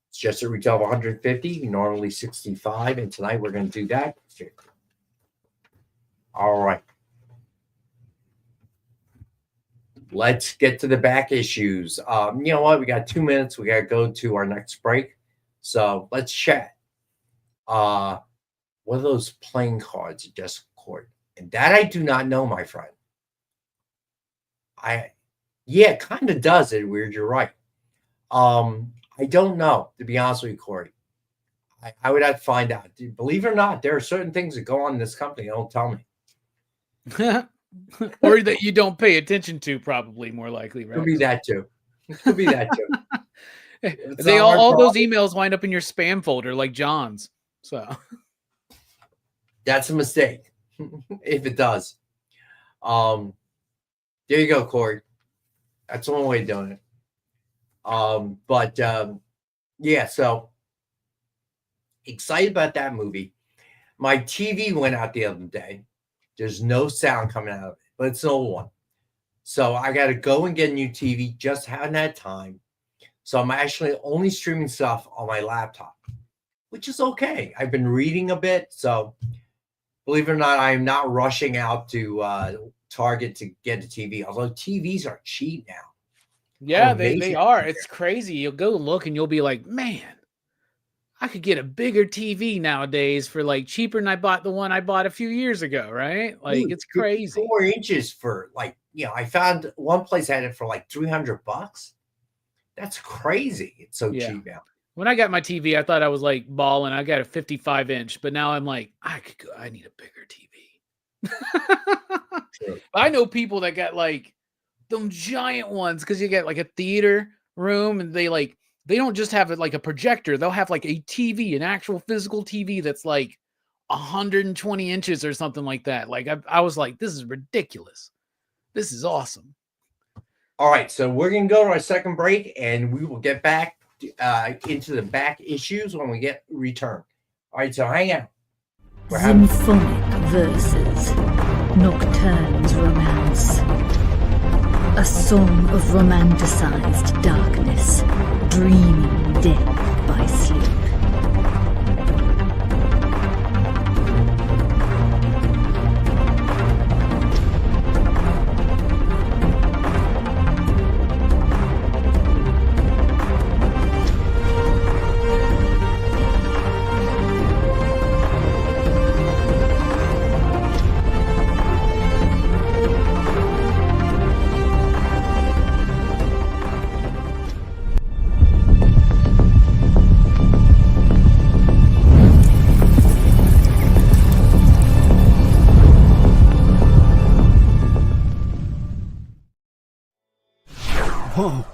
It's just a retail of $150, normally $65. And tonight we're going to do that for $50. All right. Let's get to the back issues. You know what? We got 2 minutes. We got to go to our next break. So let's chat. What are those playing cards at Jessica Court? And that I do not know, my friend. Yeah, it kind of does. It's weird. You're right. I don't know, to be honest with you, Corey. I would have to find out. Believe it or not, there are certain things that go on in this company that don't tell me. Or that you don't pay attention to, probably more likely, right? Could be that too. Could be that too. They all those emails wind up in your spam folder like John's. So that's a mistake if it does. There you go, Corey. That's one way of doing it. Yeah, so excited about that movie. My TV went out the other day. There's no sound coming out of it, but it's an old one. So I got to go and get a new TV. Just haven't had time. So I'm actually only streaming stuff on my laptop, which is okay. I've been reading a bit. So believe it or not, I'm not rushing out to Target to get a TV, although TVs are cheap now. Yeah, they are. It's crazy. You'll go look and you'll be like, man, I could get a bigger TV nowadays for like cheaper than I bought the one I bought a few years ago, right? Like, dude, it's crazy. 4 inches for like, I found one place had it for like $300. That's crazy. It's so cheap now. When I got my TV, I thought I was like balling. I got a 55-inch, but now I'm like, I need a bigger TV. Sure. I know people that got like them giant ones because you get like a theater room and they don't just have it like a projector. They'll have like a TV, an actual physical TV that's like 120 inches or something like that. Like I was like, this is ridiculous. This is awesome. All right, so we're going to go to our second break and we will get back into the back issues when we get return. All right, so hang out. Symphonic verses, Nocturne's romance. A song of romanticized darkness, dreaming death by sleep. Whoa.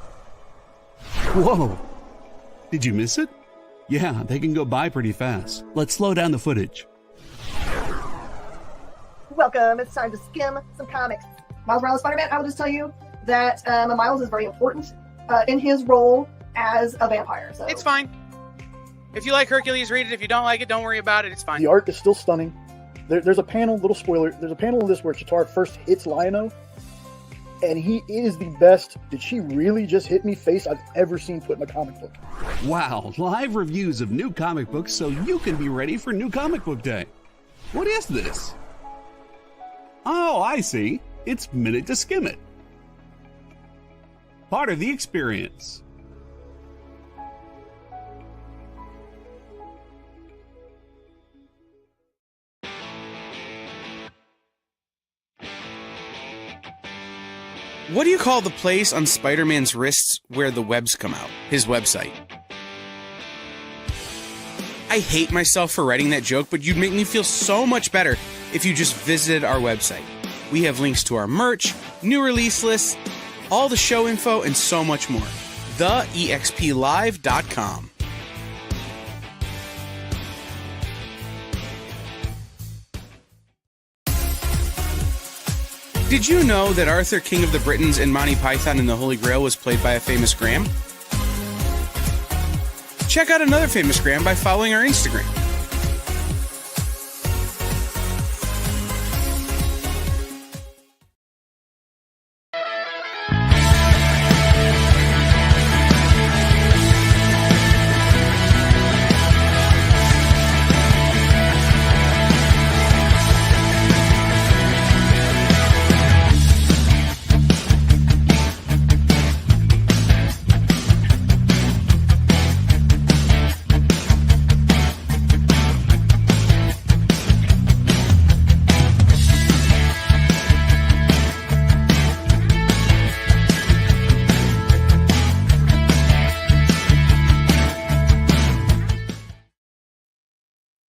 Whoa. Did you miss it? Yeah, they can go by pretty fast. Let's slow down the footage. Welcome. It's time to skim some comics. Miles Morales Spider-Man, I will just tell you that Miles is very important in his role as a vampire. So It's fine. If you like Hercules, read it. If you don't like it, don't worry about it. It's fine. The art is still stunning. There's a panel, little spoiler, there's a panel in this where Chitauri first hits Lion-O, and he is the best "did she really just hit me" face I've ever seen put in a comic book. Wow, live reviews of new comic books so you can be ready for New Comic Book Day. What is this? Oh, I see. It's Minute to Skim It. Part of the experience. What do you call the place on Spider-Man's wrists where the webs come out? His website. I hate myself for writing that joke, but you'd make me feel so much better if you just visited our website. We have links to our merch, new release lists, all the show info, and so much more. TheEXPLive.com. Did you know that Arthur, King of the Britons, and Monty Python and the Holy Grail was played by a famous Graham? Check out another famous Graham by following our Instagram.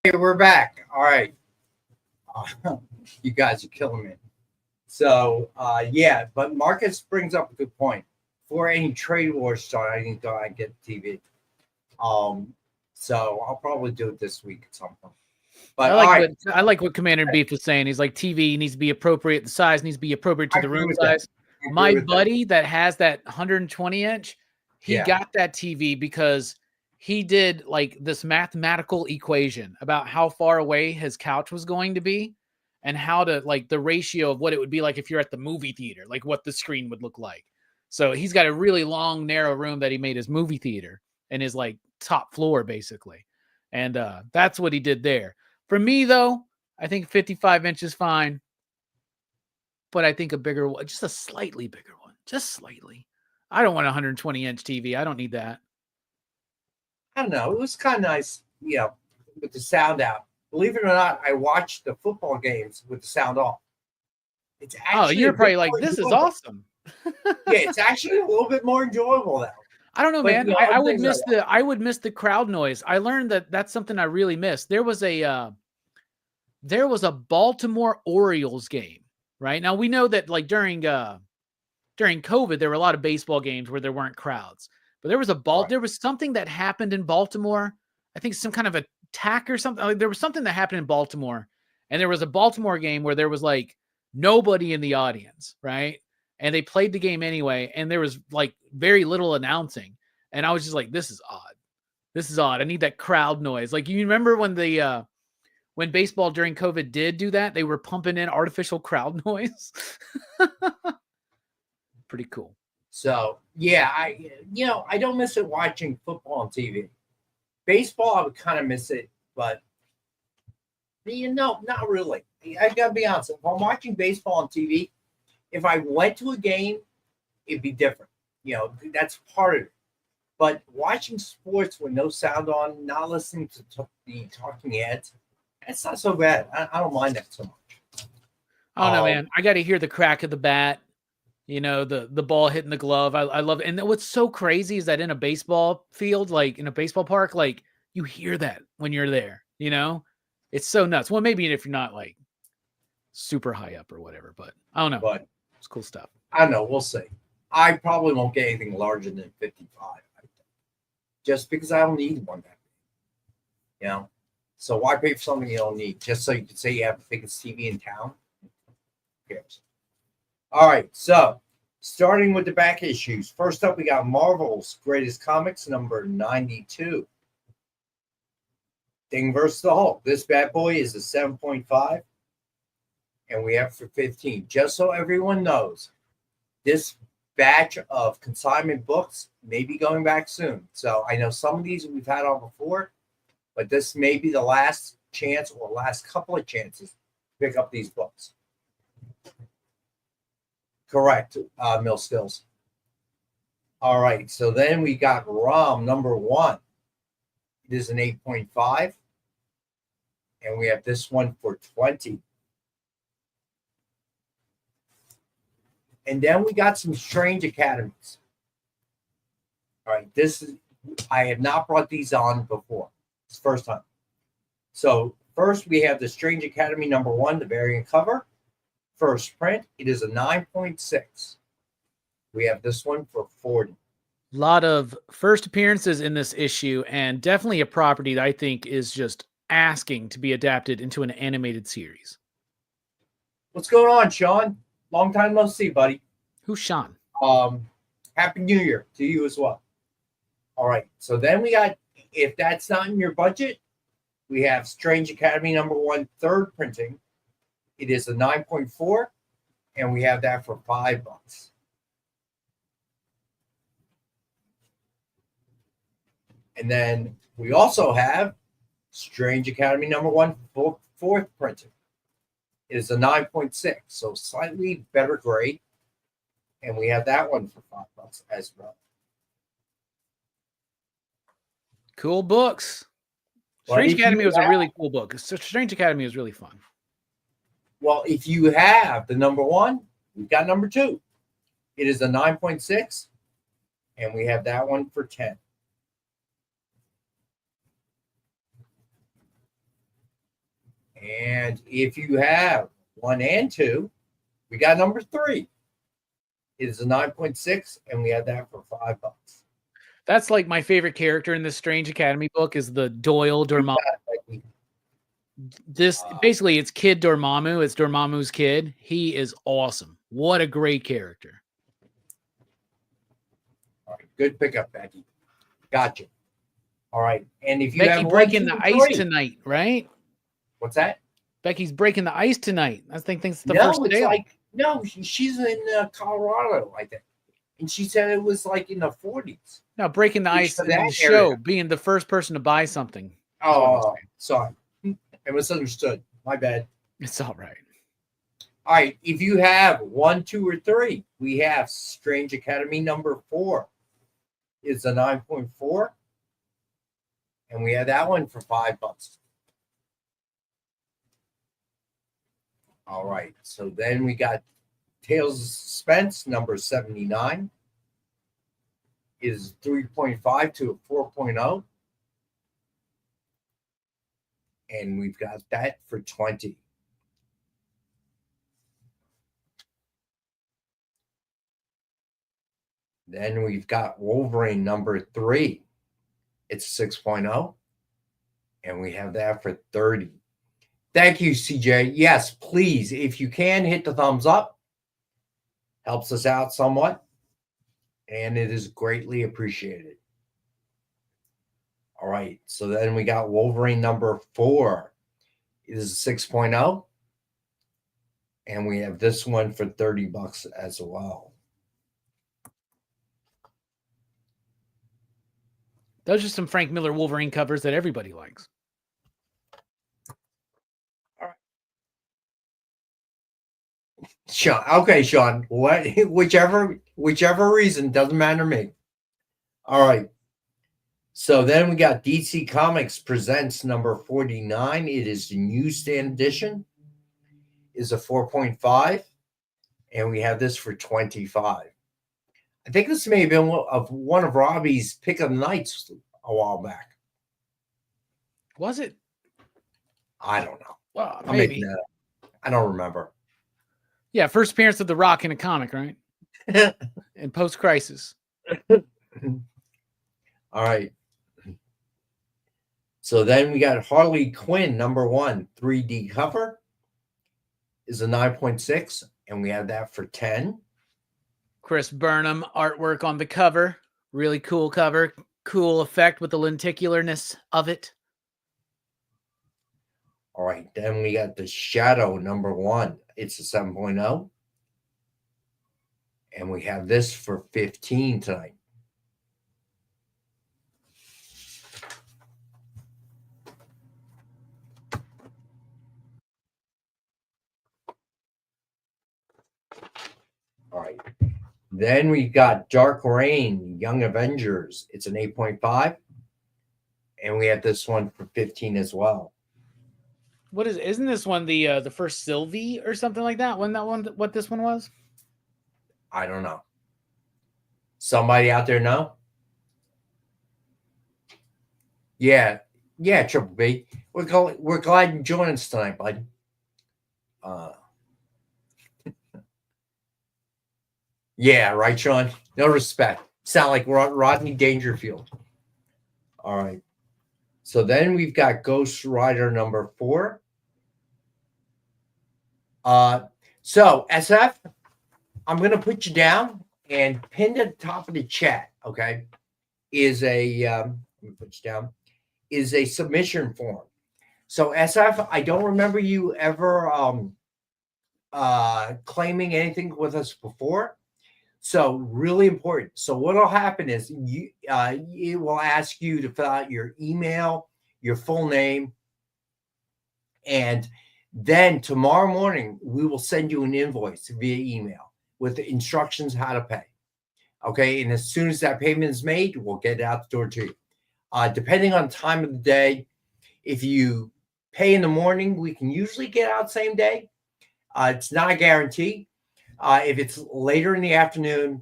Hey, we're back. All right. You guys are killing me. So, yeah, but Marcus brings up a good point. Before any trade wars start, I need to get TV. So I'll probably do it this week at some point. But I like what Commander Beef was saying. He's like, TV needs to be appropriate. The size needs to be appropriate to the room size. My buddy that has that 120 inch, he got that TV because he did like this mathematical equation about how far away his couch was going to be and how to like the ratio of what it would be like if you're at the movie theater, like what the screen would look like. So he's got a really long, narrow room that he made his movie theater and his like top floor basically. And that's what he did there. For me though, I think 55 inches fine, but I think a bigger one, just a slightly bigger one, just slightly. I don't want a 120 inch TV. I don't need that. I don't know. It was kind of nice, you know, with the sound out. Believe it or not, I watched the football games with the sound off. It's actually you're probably like, this is awesome. Yeah, it's actually a little bit more enjoyable now. I don't know, man. You know, I would miss the crowd noise. I learned that that's something I really missed. There was a Baltimore Orioles game, right? Now we know that like during COVID, there were a lot of baseball games where there weren't crowds. But there was there was something that happened in Baltimore. I think some kind of attack or something. There was something that happened in Baltimore, and there was a Baltimore game where there was like nobody in the audience, right? And they played the game anyway, and there was like very little announcing. And I was just like, this is odd. This is odd. I need that crowd noise. Like, you remember when when baseball during COVID did do that, they were pumping in artificial crowd noise. Pretty cool. So yeah, I don't miss it watching football on TV. Baseball, I would kind of miss it, but not really. I gotta be honest. If I'm watching baseball on TV, if I went to a game, it'd be different. That's part of it. But watching sports with no sound on, not listening to the talking heads, that's not so bad. I don't mind that so much. I don't know, man. I got to hear the crack of the bat, the ball hitting the glove. I love it. And what's so crazy is that in a baseball field, like in a baseball park, like you hear that when you're there, it's so nuts. Well, maybe if you're not like super high up or whatever, but I don't know. But it's cool stuff. I don't know. We'll see. I probably won't get anything larger than 55. Just because I don't need one that. So why pay for something you don't need? Just so you can say you have the biggest TV in town? Who cares? All right, so starting with the back issues. First up, we got Marvel's Greatest Comics, number 92. Thing versus the Hulk. This bad boy is a 7.5, and we have for 15. Just so everyone knows, this batch of consignment books may be going back soon. So I know some of these we've had on before, but this may be the last chance or last couple of chances to pick up these books. Correct, Mill Skills. All right, so then we got ROM number 1. It is an 8.5, and we have this one for 20. And then we got some Strange Academies. All right, I have not brought these on before. It's the first time. So first we have the Strange Academy number 1, the variant cover. First print, it is a 9.6. We have this one for 40. A lot of first appearances in this issue, and definitely a property that I think is just asking to be adapted into an animated series. What's going on, Sean? Long time no see, buddy. Who's Sean? Happy New Year to you as well. All right. So then we got, if that's not in your budget, we have Strange Academy number 1, third printing. It is a 9.4, and we have that for $5. And then we also have Strange Academy number 1, fourth printing. It is a 9.6, so slightly better grade. And we have that one for $5 as well. Cool books. Strange Academy was a really cool book. Strange Academy was really fun. Well, if you have the number 1, we've got number 2. It is a 9.6, and we have that one for 10. And if you have 1 and 2, we got number 3. It is a 9.6, and we have that for $5. That's like my favorite character in this Strange Academy book is the Doyle Dormammu. This basically it's Kid Dormammu. It's Dormammu's kid. He is awesome. What a great character. All right, good pickup, Becky. Gotcha. All right, and if you Becky have breaking the ice tonight, right? What's that? Becky's breaking the ice tonight. I think it's the no, first it's day. like no, she's in Colorado, I think, and she said it was like in the 40s. No, breaking the ice in the show, being the first person to buy something. Oh, sorry, I misunderstood. My bad. It's all right. All right, if you have 1, 2, or 3, we have Strange Academy number 4. It's a 9.4, and we have that one for $5. All right, so then we got Tales of Suspense number 79. Is 3.5 to a 4.0. And we've got that for 20. Then we've got Wolverine number 3. It's 6.0. And we have that for 30. Thank you, CJ. Yes, please, if you can, hit the thumbs up. Helps us out somewhat. And it is greatly appreciated. All right. So then we got Wolverine number 4. It is a 6.0. And we have this one for $30 as well. Those are some Frank Miller Wolverine covers that everybody likes. Sean, okay, Sean. Whichever reason doesn't matter to me. All right. So then we got DC Comics Presents number 49. It is the newsstand edition. Is a 4.5, and we have this for 25. I think this may have been one of Robbie's pick of the nights a while back. Was it? I don't know. Well, I'm making that up. I don't remember. Yeah, first appearance of The Rock in a comic, right? In post-crisis. All right. So then we got Harley Quinn number 1 3D cover is a 9.6, and we have that for 10. Chris Burnham artwork on the cover. Really cool cover. Cool effect with the lenticularness of it. All right. Then we got the Shadow number 1. It's a 7.0. And we have this for 15 tonight. All right. Then we got Dark Reign, Young Avengers. It's an 8.5. And we have this one for 15 as well. Isn't this one the first Sylvie or something like that? Wasn't that one what this one was? I don't know. Somebody out there know? Yeah, Triple B. We're glad you joined us tonight, bud. Yeah, right, Sean. No respect. Sound like Rodney Dangerfield. All right. So then we've got Ghost Rider number 4. So SF, I'm gonna put you down and pinned at the top of the chat. Okay, is a let me put you down. Is a submission form. So SF, I don't remember you ever claiming anything with us before. So really important. So what will happen is it will ask you to fill out your email, your full name, and then tomorrow morning we will send you an invoice via email with the instructions how to pay. Okay, and as soon as that payment is made, we'll get it out the door to you. Depending on the time of the day, if you pay in the morning, we can usually get out same day. It's not a guarantee. If it's later in the afternoon,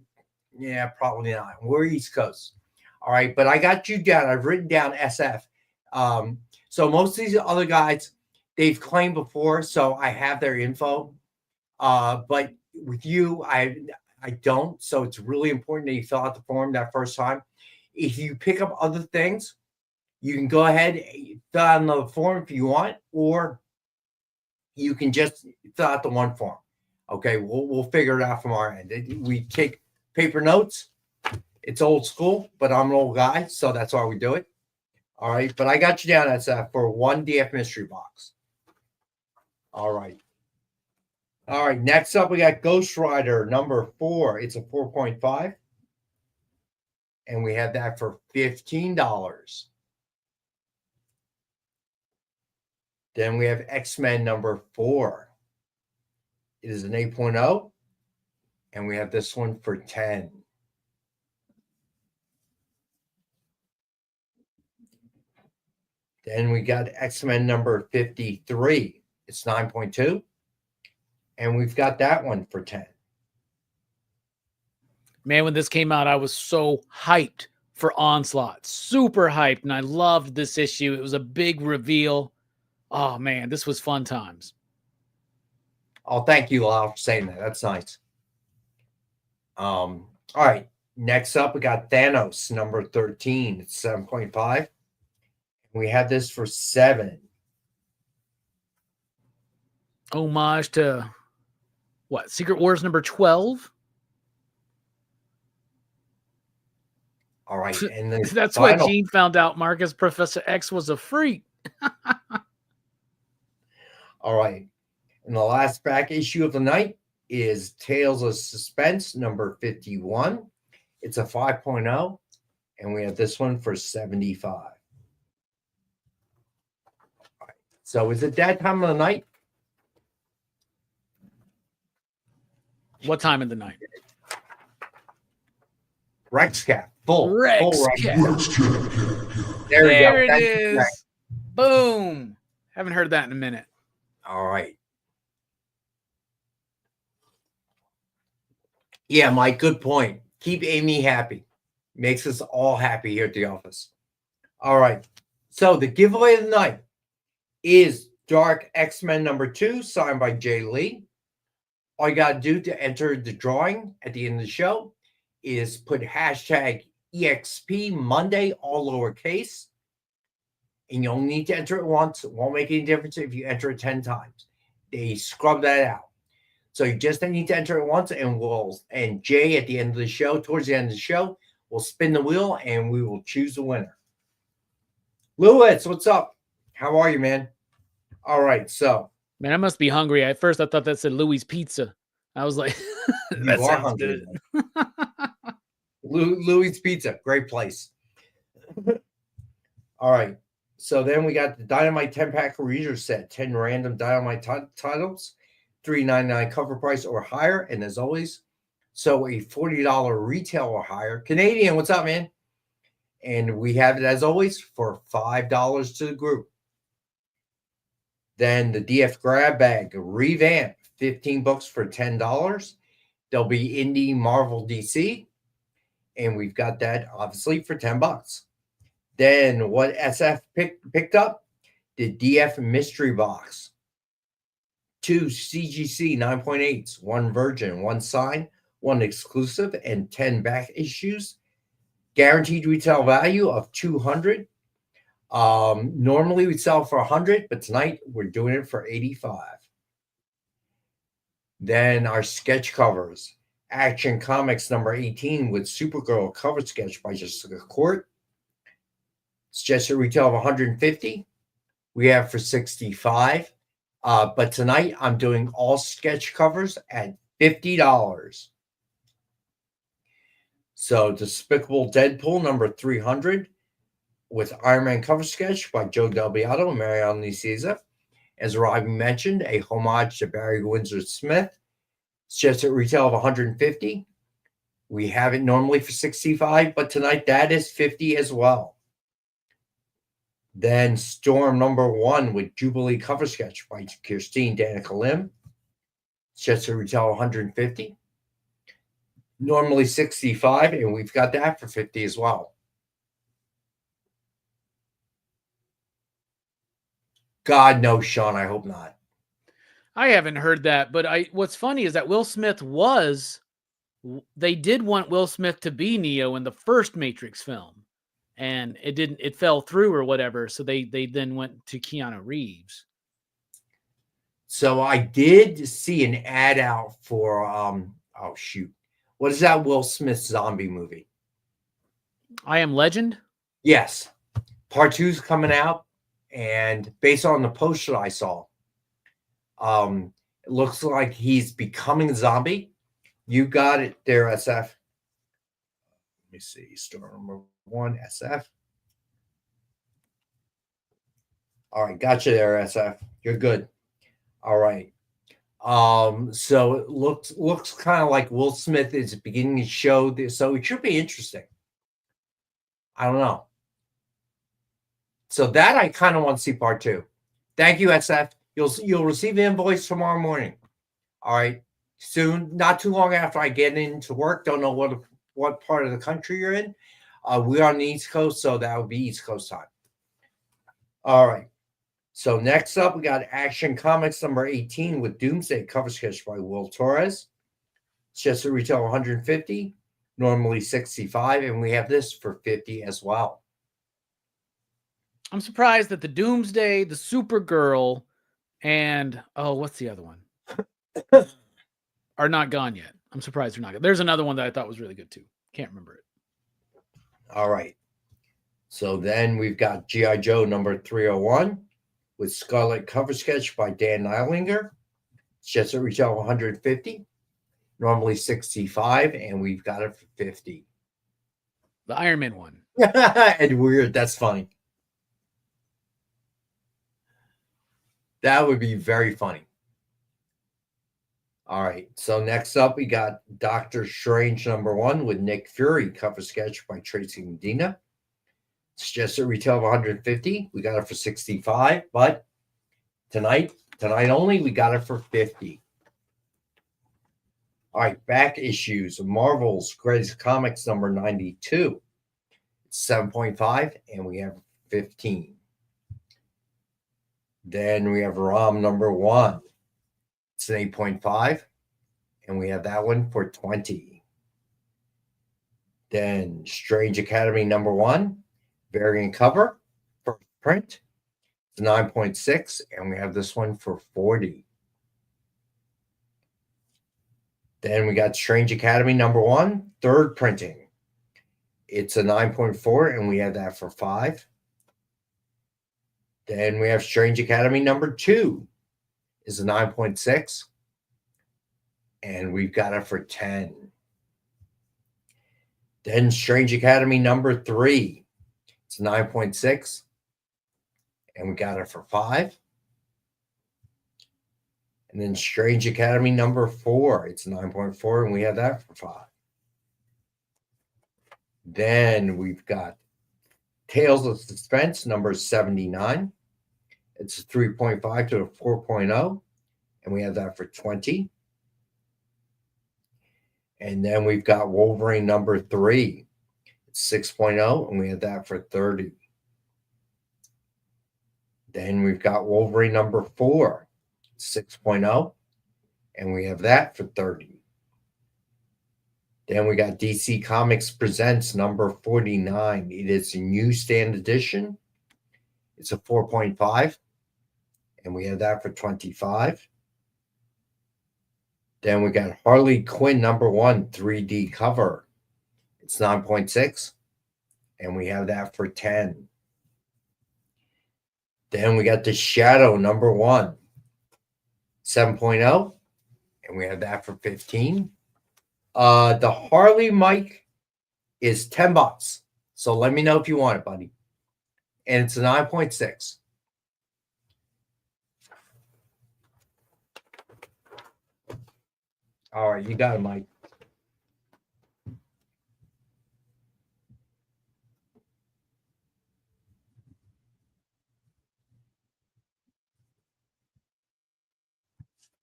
yeah, probably not. We're East Coast. All right, but I got you down. I've written down SF. So most of these other guys, they've claimed before, so I have their info. But with you, I don't. So it's really important that you fill out the form that first time. If you pick up other things, you can go ahead and fill out another form if you want, or you can just fill out the one form. Okay, we'll figure it out from our end. We take paper notes. It's old school, but I'm an old guy, so that's why we do it. All right, but I got you down as for one DF mystery box. All right. All right, next up we got Ghost Rider number 4. It's a 4.5. And we have that for $15. Then we have X-Men number 4. It is an 8.0. And we have this one for 10. Then we got X-Men number 53. It's 9.2. And we've got that one for 10. Man, when this came out, I was so hyped for Onslaught. Super hyped, and I loved this issue. It was a big reveal. Oh, man, this was fun times. Oh, thank you, Lyle, for saying that. That's nice. All right. Next up, we got Thanos, number 13. It's 7.5. We have this for 7. Homage to, what, Secret Wars number 12? All right, and then That's why Gene found out Marcus Professor X was a freak. All right, and the last back issue of the night is Tales of Suspense number 51. It's a 5.0, and we have this one for 75. All right. So is it that time of the night? What time of the night? Rex Cap. Full Rex Cap. There we go. it That's is. correct. Boom. Haven't heard that in a minute. All right. Yeah, Mike, good point. Keep Amy happy. Makes us all happy here at the office. All right. So the giveaway of the night is Dark X-Men number 2, signed by Jay Lee. All you got to do to enter the drawing at the end of the show is put hashtag EXP Monday, all lowercase. And you only need to enter it once. It won't make any difference if you enter it 10 times. They scrub that out. So you just need to enter it once, and Jay at the end of the show, towards the end of the show, will spin the wheel and we will choose the winner. Lewis, what's up? How are you, man? All right, so. Man, I must be hungry. At first, I thought that said Louis Pizza. I was like, that sounds hungry, good. Louis Pizza, great place. All right, so then we got the Dynamite 10-pack reader set, 10 random Dynamite titles, $3.99 cover price or higher, and as always, so a $40 retail or higher. Canadian, what's up, man? And we have it, as always, for $5 to the group. Then the DF Grab Bag, revamp, $15 for $10. There'll be Indie, Marvel, DC. And we've got that, obviously, for $10. Then what SF picked up? The DF Mystery Box. 2 CGC 9.8s, 1 Virgin, 1 Sign, 1 Exclusive, and 10 back issues. Guaranteed retail value of $200. Normally we sell for $100, but tonight we're doing it for $85. Then our sketch covers. Action Comics number 18 with Supergirl cover sketch by Jessica Court. It's just a retail of $150. We have for $65. But tonight I'm doing all sketch covers at $50. So Despicable Deadpool number 300 with Iron Man cover sketch by Joe Del Beato and Mariano Nicieza. As Robbie mentioned, a homage to Barry Windsor Smith. It's just a retail of $150. We have it normally for $65, but tonight that is $50 as well. Then Storm number 1 with Jubilee cover sketch by Kirstine Danica Lim. It's just a retail of $150. Normally $65, and we've got that for $50 as well. God knows, Sean, I hope not. I haven't heard that, but what's funny is that Will Smith they did want Will Smith to be Neo in the first Matrix film, and it fell through or whatever, so they then went to Keanu Reeves. So I did see an ad out for oh shoot. What is that Will Smith zombie movie? I Am Legend? Yes. Part 2's coming out, and based on the poster I saw, it looks like he's becoming a zombie. You got it there, SF. Let me see. Store number 1, SF. All right, gotcha there, SF. You're good. All right. So it looks kind of like Will Smith is beginning to show this, so it should be interesting. I don't know. So that I kind of want to see part 2. Thank you, SF. You'll receive the invoice tomorrow morning. All right. Soon, not too long after I get into work. Don't know what part of the country you're in. We're on the East Coast, so that would be East Coast time. All right. So next up, we got Action Comics number 18 with Doomsday cover sketch by Will Torres. It's just a retail $150, normally $65, and we have this for $50 as well. I'm surprised that the Doomsday, the Supergirl, and what's the other one? Are not gone yet. I'm surprised they're not gone. There's another one that I thought was really good too. Can't remember it. All right. So then we've got G.I. Joe number 301 with Scarlet cover sketch by Dan Eilinger. It's just at retail 150, normally 65, and we've got it for 50. The Iron Man one. And weird. That's funny. That would be very funny. All right. So next up, we got Doctor Strange number 1 with Nick Fury cover sketch by Tracy Medina. It's just a retail of 150. We got it for 65, but tonight only, we got it for 50. All right, back issues. Marvel's Greatest Comics number 92. It's 7.5, and we have 15. Then we have ROM number 1. It's an 8.5, and we have that one for 20. Then Strange Academy number 1, variant cover, first print. It's 9.6, and we have this one for 40. Then we got Strange Academy number 1, third printing. It's a 9.4, and we have that for 5. Then we have Strange Academy number 2 is a 9.6, and we've got it for 10. Then Strange Academy number 3, it's 9.6, and we got it for 5. And then Strange Academy number 4, it's 9.4, and we have that for 5. Then we've got Tales of Suspense number 79. It's a 3.5 to a 4.0, and we have that for 20. And then we've got Wolverine number 3. It's 6.0, and we have that for 30. Then we've got Wolverine number 4, 6.0, and we have that for 30. Then we got DC Comics Presents number 49. It is a newsstand edition. It's a 4.5, and we have that for 25. Then we got Harley Quinn number 1, 3D cover. It's 9.6, and we have that for 10. Then we got The Shadow number 1, 7.0, and we have that for 15. The Harley mic is $10. So let me know if you want it, buddy. And it's a 9.6. All right, you got it, Mike.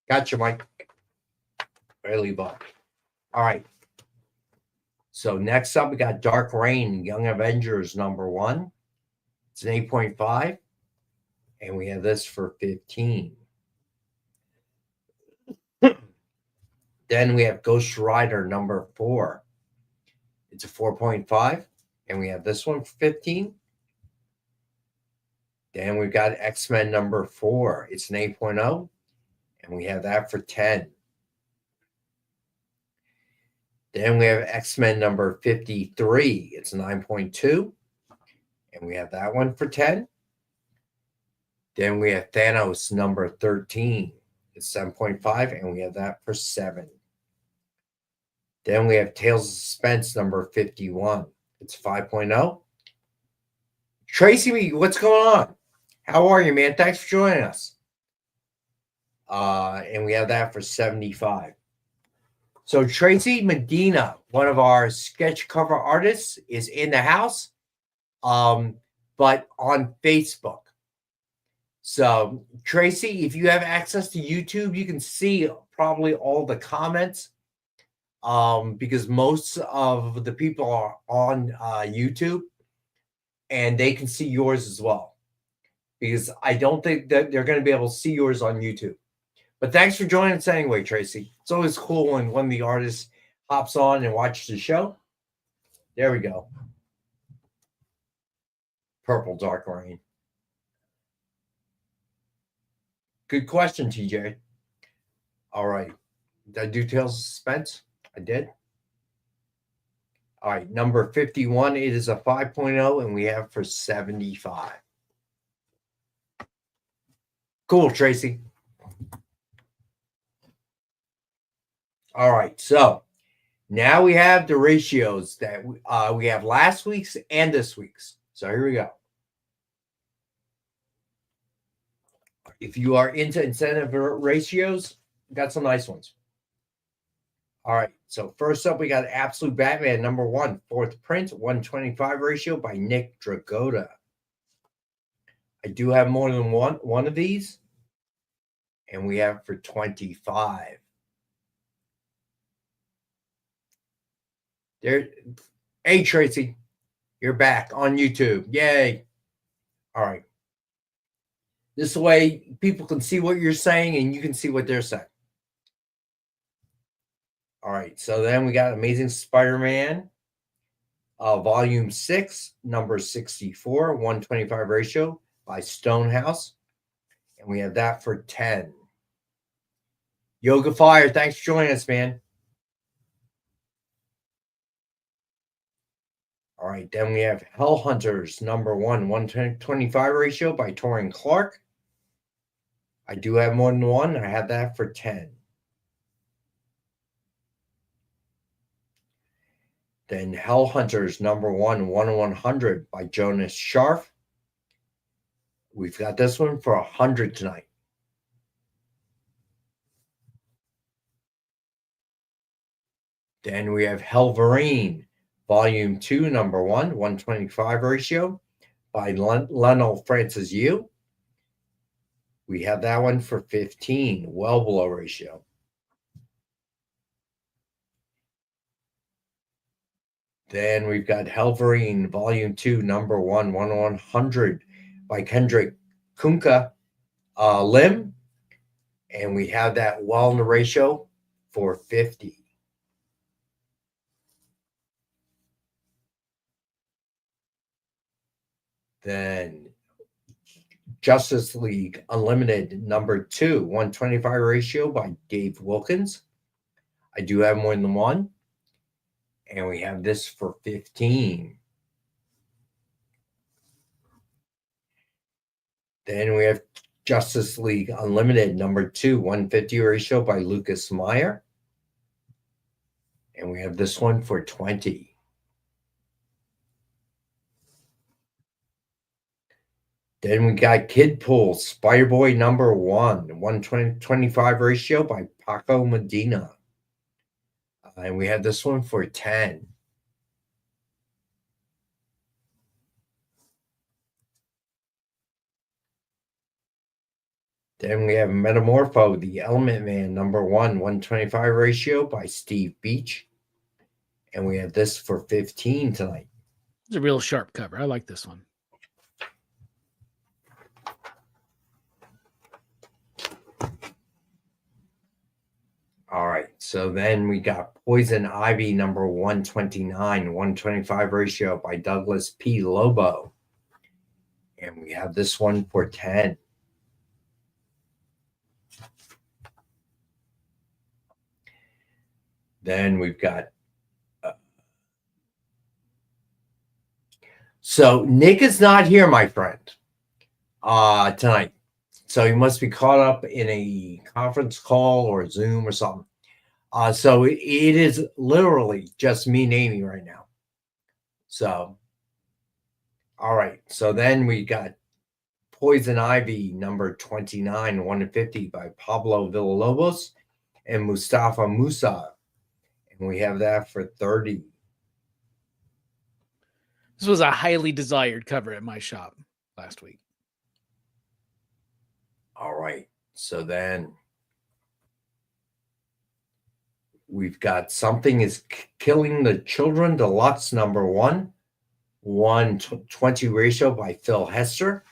Gotcha, Mike. Really, Buck. All right. So next up, we got Dark Reign, Young Avengers number 1. It's an 8.5, and we have this for 15. Then we have Ghost Rider number 4. It's a 4.5, and we have this one for 15. Then we've got X-Men number 4. It's an 8.0, and we have that for 10. Then we have X-Men number 53. It's 9.2, and we have that one for 10. Then we have Thanos number 13. It's 7.5, and we have that for 7. Then we have Tales of Suspense number 51. It's 5.0. Tracy, what's going on? How are you, man? Thanks for joining us. And we have that for 75. So Tracy Medina, one of our sketch cover artists, is in the house, but on Facebook. So Tracy, if you have access to YouTube, you can see probably all the comments, because most of the people are on YouTube, and they can see yours as well, because I don't think that they're going to be able to see yours on YouTube. But thanks for joining us anyway, Tracy. It's always cool when one of the artists hops on and watches the show. There we go. Purple Dark Reign. Good question, TJ. All right. Did I do Tales of Suspense? I did. All right, number 51, it is a 5.0, and we have for 75. Cool, Tracy. All right, so now we have the ratios that we have last week's and this week's. So here we go. If you are into incentive ratios, got some nice ones. All right, so first up, we got Absolute Batman #1, 4th print, 125 ratio by Nick Dragotta. I do have more than one of these, and we have for 25. There, hey Tracy, you're back on YouTube. Yay. All right. This way people can see what you're saying and you can see what they're saying. All right, so then we got Amazing Spider-Man, Volume 6, number 64, 125 ratio by Stonehouse. And we have that for 10. Yoga Fire, thanks for joining us, man. All right, then we have Hell Hunters, #1, 125 ratio by Torian Clark. I do have more than one. I have that for 10. Then Hell Hunters #1, 1/100 by Jonas Scharf. We've got this one for 100 tonight. Then we have Helverine, Volume 2, #1, 125 ratio by Lionel Francis Yu. We have that one for 15, well below ratio. Then we've got Helverine, Volume 2, #1, 1/100 by Kendrick Kunka Lim. And we have that well in the ratio for 50. Then Justice League Unlimited #2, 125 ratio by Dave Wilkins. I do have more than one. And we have this for 15. Then we have Justice League Unlimited #2, 150 ratio by Lucas Meyer. And we have this one for 20. Then we got Kidpool Spider-Boy #1, 125 ratio by Paco Medina. And we have this one for 10. Then we have Metamorpho, the Element Man #1, 125 ratio by Steve Beach. And we have this for 15 tonight. It's a real sharp cover. I like this one. All right, so then we got Poison Ivy #129, 125 ratio by Douglas P. Lobo. And we have this one for 10. Then we've got so Nick is not here, my friend, tonight. So he must be caught up in a conference call or Zoom or something. So it is literally just me and Amy right now. So, all right. So then we got Poison Ivy #29, 150 by Pablo Villalobos and Mustafa Musa. And we have that for 30. This was a highly desired cover at my shop last week. All right. So then we've got Something is Killing the Children Deluxe #1, 120 ratio by Phil Hester.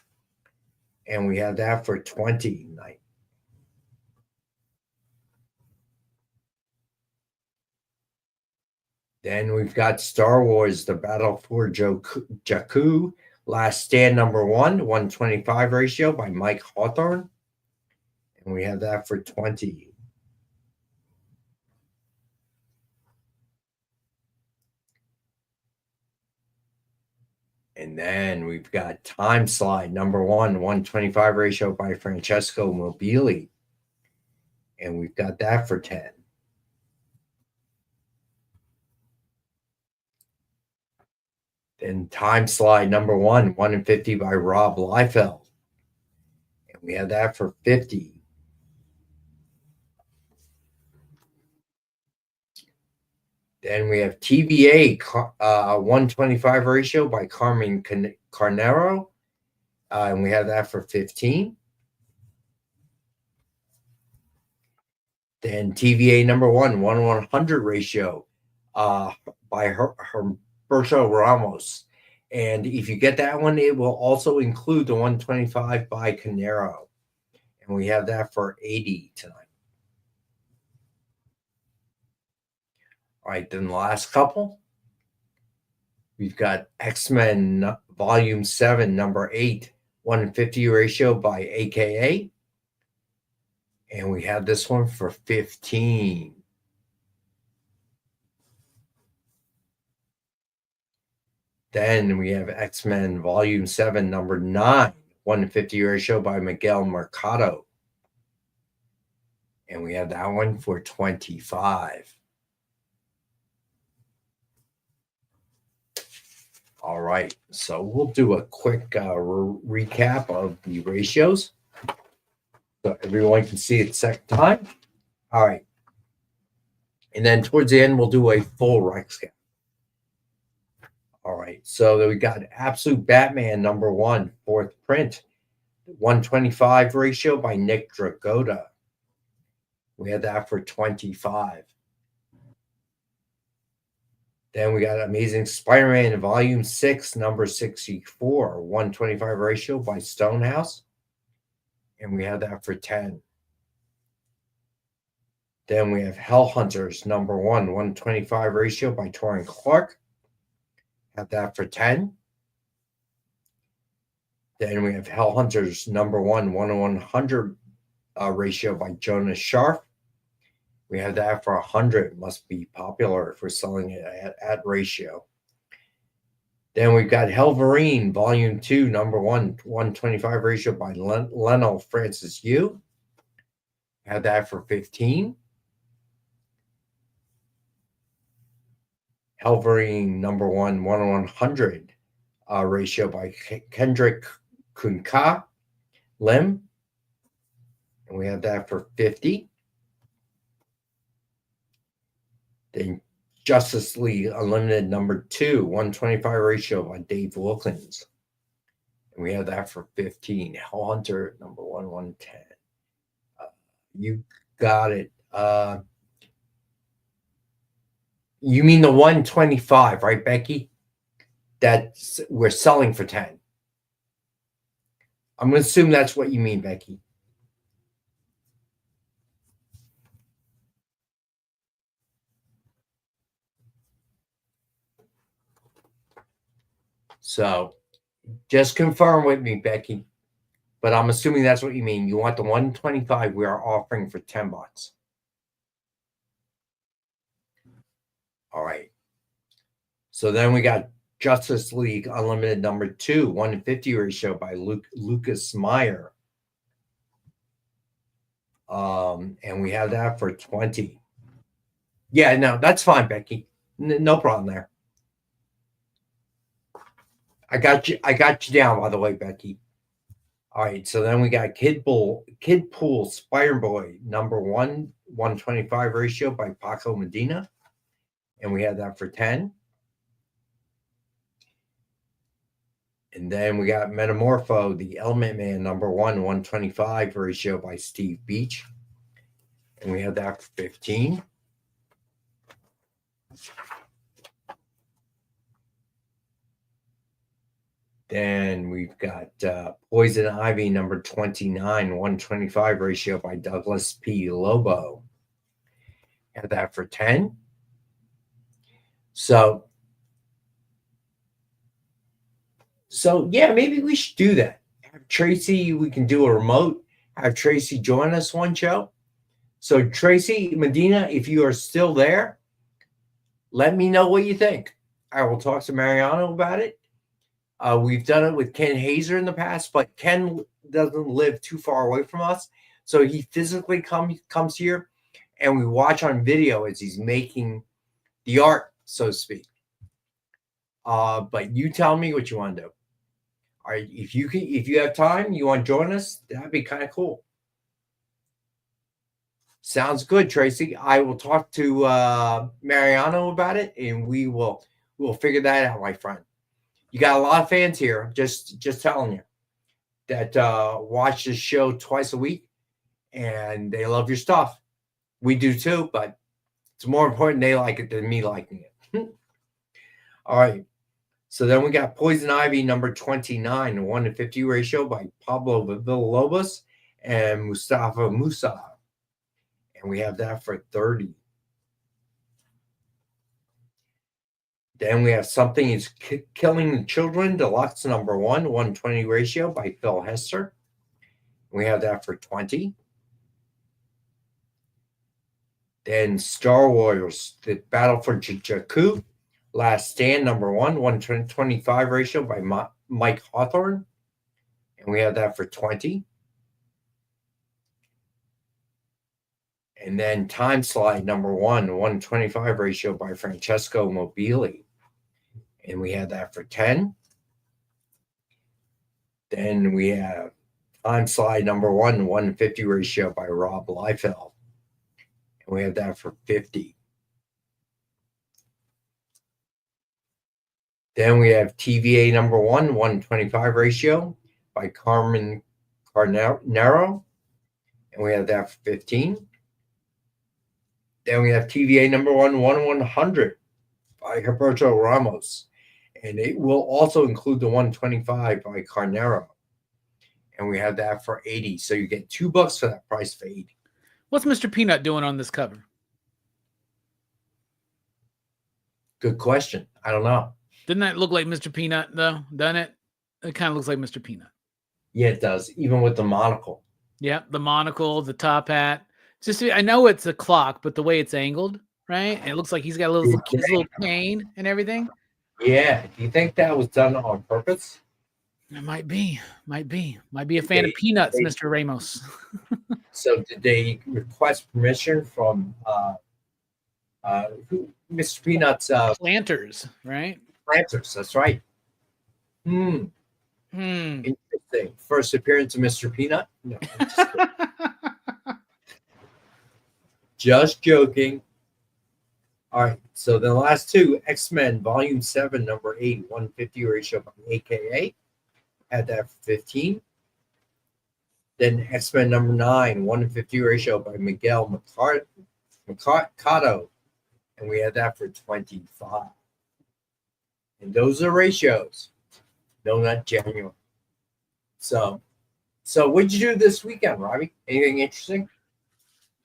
And we have that for 20 tonight. Then we've got Star Wars, The Battle for Jakku, Last Stand #1, 125 ratio by Mike Hawthorne. And we have that for 20. And then we've got Time Slide number 125 ratio by Francesco Mobili. And we've got that for 10. Then Time Slide number 1 in 50 by Rob Liefeld. And we have that for 50. Then we have TVA 125 ratio by Carmen Carnero. And we have that for 15. Then TVA number 1/100 ratio by Herberto Ramos. And if you get that one, it will also include the 125 by Canero. And we have that for 80 tonight. All right, then the last couple. We've got X-Men Volume 7, number 8, 150 ratio by AKA. And we have this one for 15. Then we have X-Men Volume 7, number 9, 150 ratio by Miguel Mercado. And we have that one for 25. All right, so we'll do a quick recap of the ratios so everyone can see it second time. All right. And then towards the end, we'll do a full Rex cap. All right, so we got Absolute Batman number 1, 4th print, 125 ratio by Nick Dragotta. We had that for 25. Then we got Amazing Spider-Man Volume 6, number 64, 125 ratio by Stonehouse. And we had that for 10. Then we have Hell Hunters number 1, 125 ratio by Torrin Clark. Have that for 10. Then we have Hell Hunters number 1, 1/100 ratio by Jonas Scharf. We have that for 100. Must be popular if we're selling it at ratio. Then we've got Helverine Volume 2, number 1, 125 ratio by Lionel Francis Yu. Have that for 15. Helverine number 1, 1/100 ratio by Kendrick Kunka Lim. And we have that for 50. Then Justice League Unlimited number 2, 125 ratio by Dave Wilkins. And we have that for 15. Hell Hunter number 1, 110. You got it. You mean the 125, right, Becky? That we're selling for 10. I'm going to assume that's what you mean, Becky. So just confirm with me, Becky. But I'm assuming that's what you mean. You want the 125 we are offering for $10. All right. So then we got Justice League Unlimited number 2, 1/50 ratio by Lucas Meyer. And we have that for 20. Yeah, no, that's fine, Becky. No problem there. I got you down, by the way, Becky. All right, so then we got Kid Pool Spider-Boy number 1, 125 ratio by Paco Medina. And we had that for 10. And then we got Metamorpho, the Element Man number 1, 125 ratio by Steve Beach. And we had that for 15. Then we've got Poison Ivy number 29, 125 ratio by Douglas P. Lobo. Had that for 10. So yeah, maybe we should do that. Have Tracy, we can do a remote, have Tracy join us one show. So Tracy Medina, if you are still there, let me know what you think. I will talk to Mariano about it. We've done it with Ken Hazer in the past, but Ken doesn't live too far away from us, so he physically comes here, and we watch on video as he's making the art, so to speak. But you tell me what you want to do. All right, if you have time, you want to join us, that'd be kind of cool. Sounds good, Tracy. I will talk to Mariano about it, and we'll figure that out, my friend. You got a lot of fans here. Just telling you that watch this show twice a week, and they love your stuff. We do too, but it's more important they like it than me liking it. All right. So then we got Poison Ivy number 29, 1-50 ratio by Pablo Villalobos and Mustafa Musa. And we have that for 30. Then we have Something is Killing the Children, Deluxe number 1, 120 ratio by Phil Hester. We have that for 20. Then Star Wars, The Battle for Jakku, Last Stand number 1, 125 ratio by Mike Hawthorne. And we have that for 20. And then Time Slide number 1, 125 ratio by Francesco Mobili. And we have that for 10. Then we have Time Slide number 1, 150 ratio by Rob Liefeld. And we have that for 50. Then we have TVA number 1, 125 ratio by Carmen Carnero. And we have that for 15. Then we have TVA number 1, 100 by Roberto Ramos. And it will also include the 125 by Carnero. And we have that for 80. So you get $2 for that price for 80. What's Mr. Peanut doing on this cover? Good question. I don't know. Didn't that look like Mr. Peanut, though? Doesn't it? It kind of looks like Mr. Peanut. Yeah, it does. Even with the monocle. Yeah, the monocle, the top hat. Just I know it's a clock, but the way it's angled, right? And it looks like he's got a little cane and everything. Yeah. Do you think that was done on purpose? It might be a fan of peanuts, Mr. Ramos. So did they request permission from who? Mr. Peanut's Planters, right? Planters, that's right. Interesting. First appearance of Mr. Peanut? No, I'm just kidding. Just joking. All right, so the last two, X-Men Volume 7, number 8, 150 ratio by AKA. Had that for 15. Then X-Men number 9, 150 ratio by Miguel Mercado. And we had that for 25. And those are ratios. No, not genuine. So what'd you do this weekend, Robbie? Anything interesting?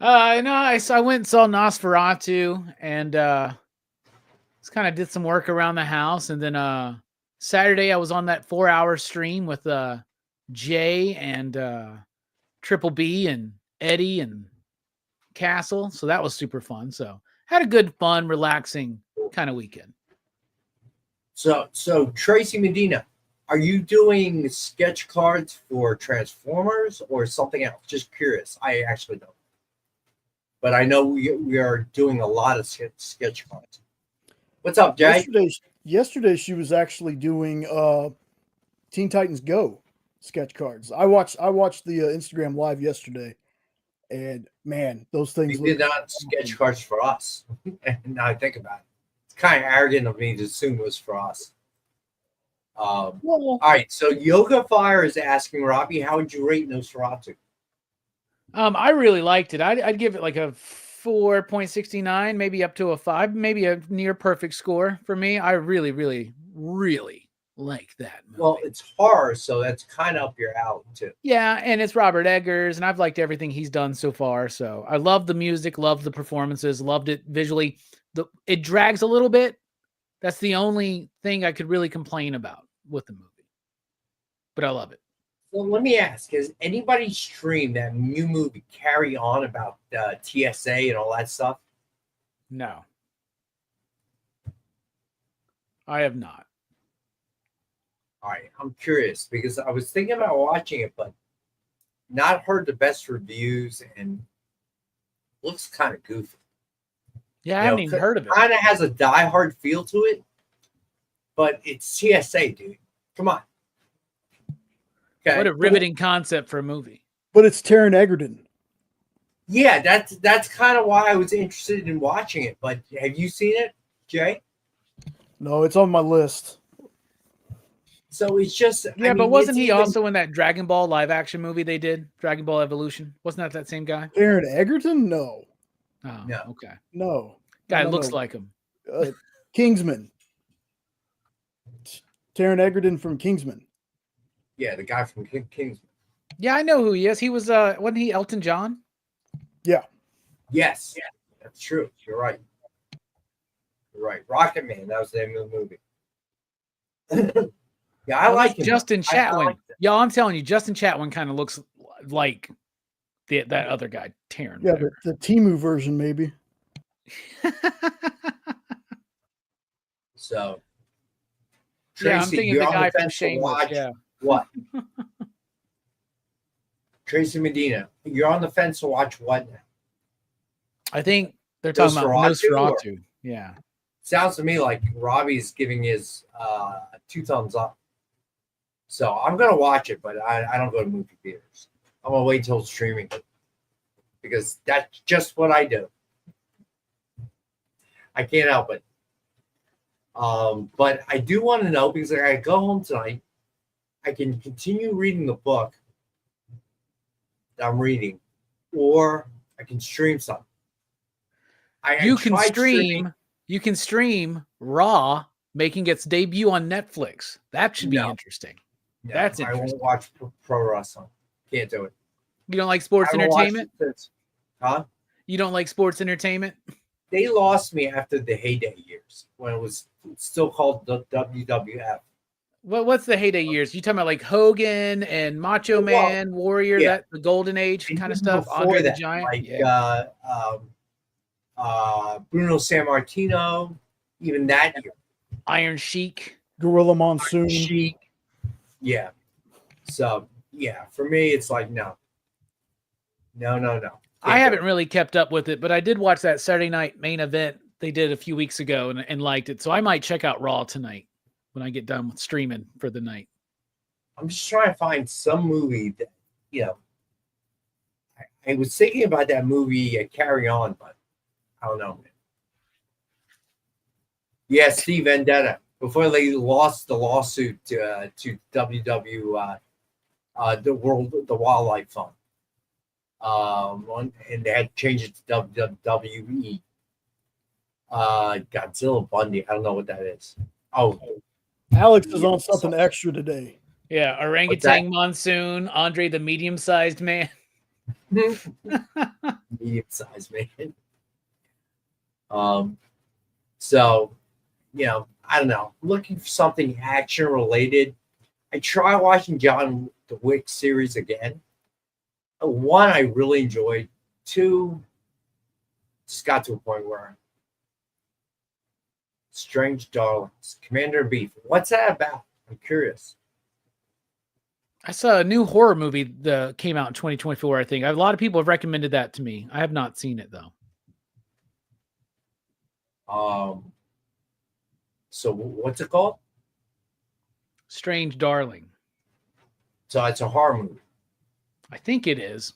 I went and saw Nosferatu and just kind of did some work around the house. And then Saturday I was on that 4-hour stream with Jay and Triple B and Eddie and Castle. So that was super fun. So had a good, fun, relaxing kind of weekend. So Tracy Medina, are you doing sketch cards for Transformers or something else? Just curious. I actually don't. But I know we are doing a lot of sketch cards. What's up, Jay? Yesterday she was actually doing Teen Titans Go sketch cards. I watched the Instagram live yesterday, and man, those things. You did not sketch cards for us. Now I think about it, it's kind of arrogant of me to assume it was for us. All right, so Yoga Fire is asking Robbie, how would you rate Nosferatu? I really liked it. I'd give it like a 4.69, maybe up to a 5, maybe a near perfect score for me. I really, really, really like that movie. Well, it's horror, so that's kind of up your alley too. Yeah, and it's Robert Eggers, and I've liked everything he's done so far. So I love the music, love the performances, loved it visually. It drags a little bit. That's the only thing I could really complain about with the movie. But I love it. Well, let me ask, has anybody streamed that new movie, Carry On, about TSA and all that stuff? No. I have not. All right, I'm curious because I was thinking about watching it, but not heard the best reviews and looks kind of goofy. Yeah, I haven't even heard of it. Kind of has a Die Hard feel to it, but it's CSA, dude. Come on. Okay. What a riveting concept for a movie. But it's Taron Egerton. Yeah, that's kind of why I was interested in watching it. But have you seen it, Jay? No, it's on my list. So it's just yeah, but wasn't he also in that Dragon Ball live action movie they did, Dragon Ball Evolution? Wasn't that same guy? Taron Egerton? No. Oh, no. Okay. No. Guy looks like him. Kingsman. Taron Egerton from Kingsman. Yeah, the guy from Kingsman. Yeah, I know who he is. He was wasn't he Elton John? Yeah. Yes. Yeah, that's true. You're right. You're right. Rocket Man, that was the name of the movie. Yeah, I like him. Justin Chatwin. Yo, I'm telling you, Justin Chatwin kind of looks like that other guy, Taron. Yeah, the Temu version, maybe. So, Tracy, yeah, I'm thinking the guy from Shameless. Yeah. What? Tracy Medina, you're on the fence to watch what now? I think they're talking about Nosferatu. Yeah. Sounds to me like Robbie's giving his 2 thumbs up. So I'm gonna watch it, but I don't go to movie theaters. I'm gonna wait till it's streaming because that's just what I do. I can't help it. But I do want to know because I go home tonight. I can continue reading the book that I'm reading, or I can stream something. You can stream Raw making its debut on Netflix. That should be interesting. No, that's interesting. interesting. I won't watch pro wrestling. Can't do it. You don't like sports entertainment? Huh? You don't like sports entertainment? They lost me after the heyday years when it was still called the WWF. Well, what's the heyday years? You talking about like Hogan and Macho Man, Warrior, that the Golden Age kind of stuff? Andre the Giant, like Bruno Sammartino, even that year. Iron Sheik, Gorilla Monsoon. Sheik. Yeah. So yeah, for me, it's like no. I haven't really kept up with it, but I did watch that Saturday night main event they did a few weeks ago and liked it. So I might check out Raw tonight when I get done with streaming for the night. I'm just trying to find some movie that, I was thinking about that movie Carry On, but I don't know. Yeah, Steve Vendetta. Before they lost the lawsuit to WW, the Wildlife Fund. And they had to change it to WWE. Godzilla Bundy. I don't know what that is. Oh, Alex is on something extra today. Yeah, Orangutan Monsoon, Andre the medium-sized man. Medium-sized man. So, I don't know. I'm looking for something action-related. I try watching John Wick series again. 1, I really enjoyed. 2, just got to a point where Strange Darlings, Commander Beef. What's that about? I'm curious. I saw a new horror movie that came out in 2024, I think. A lot of people have recommended that to me. I have not seen it, though. So what's it called? Strange Darling. So it's a horror movie. I think it is.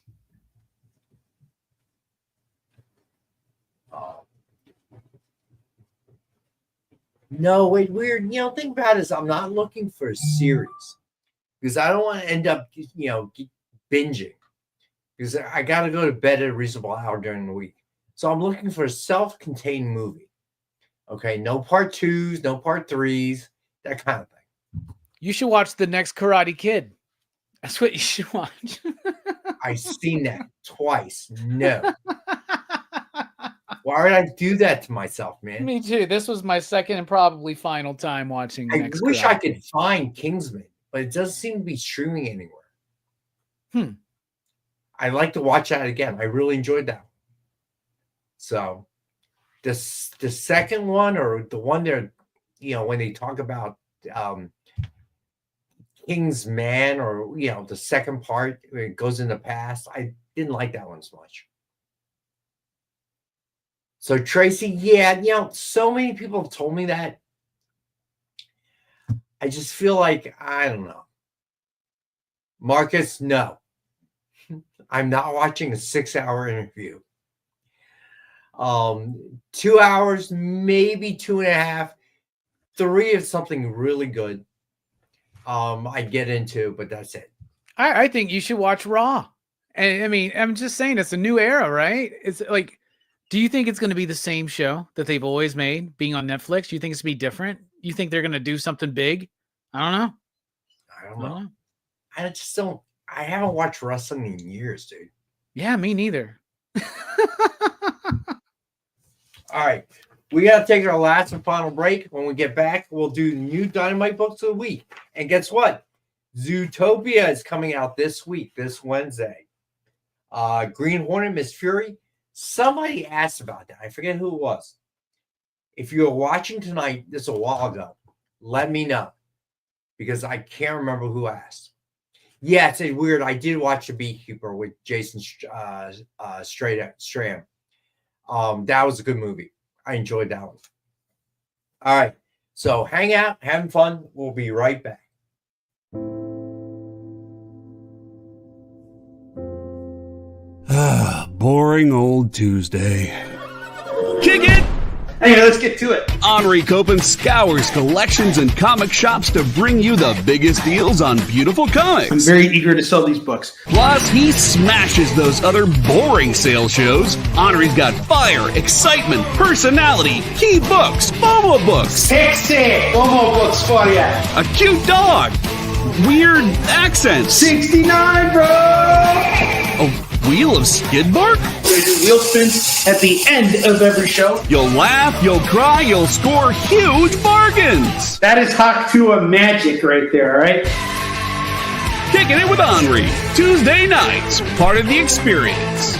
No, wait, weird. Think about it is I'm not looking for a series because I don't want to end up, binging because I got to go to bed at a reasonable hour during the week. So I'm looking for a self-contained movie. Okay, no part 2s, no part 3s, that kind of thing. You should watch the next Karate Kid. That's what you should watch. I've seen that twice. No. Why would I do that to myself, man? Me too. This was my second and probably final time watching. I wish I could find Kingsman, but it doesn't seem to be streaming anywhere. I'd like to watch that again. I really enjoyed that. So, the second one or the one there, when they talk about King's Man, or the second part where it goes in the past. I didn't like that one as much. So Tracy, yeah, so many people have told me that. I just feel like, I don't know. Marcus, no. I'm not watching a 6-hour interview. 2 hours, maybe 2.5, 3 is something really good. I get into, but that's it. I think you should watch Raw. And I mean, I'm just saying it's a new era, right? It's like, do you think it's going to be the same show that they've always made, being on Netflix? Do you think it's going to be different? You think they're going to do something big? I don't know. I don't know. I just don't. I haven't watched wrestling in years, dude. Yeah, me neither. All right. We got to take our last and final break. When we get back, we'll do new Dynamite books of the week. And guess what? Zootopia is coming out this week, this Wednesday. Green Hornet, Miss Fury. Somebody asked about that. I forget who it was. If you're watching tonight, this a while ago, let me know. Because I can't remember who asked. Yeah, it's weird. I did watch The Beekeeper with Jason Stratham. That was a good movie. I enjoyed that one. All right. So hang out, having fun. We'll be right back. Boring old Tuesday. Kick it! Hey, let's get to it. Henri Copen scours collections and comic shops to bring you the biggest deals on beautiful comics. I'm very eager to sell these books. Plus, he smashes those other boring sales shows. Henri's got fire, excitement, personality, key books, FOMO books. Sexy FOMO books for you. A cute dog. Weird accents. 69, bro! A wheel of skid bark? They do wheel spins at the end of every show. You'll laugh, you'll cry, you'll score huge bargains. That is Haktua magic right there, all right? Kicking it with Henri. Tuesday nights, part of the experience.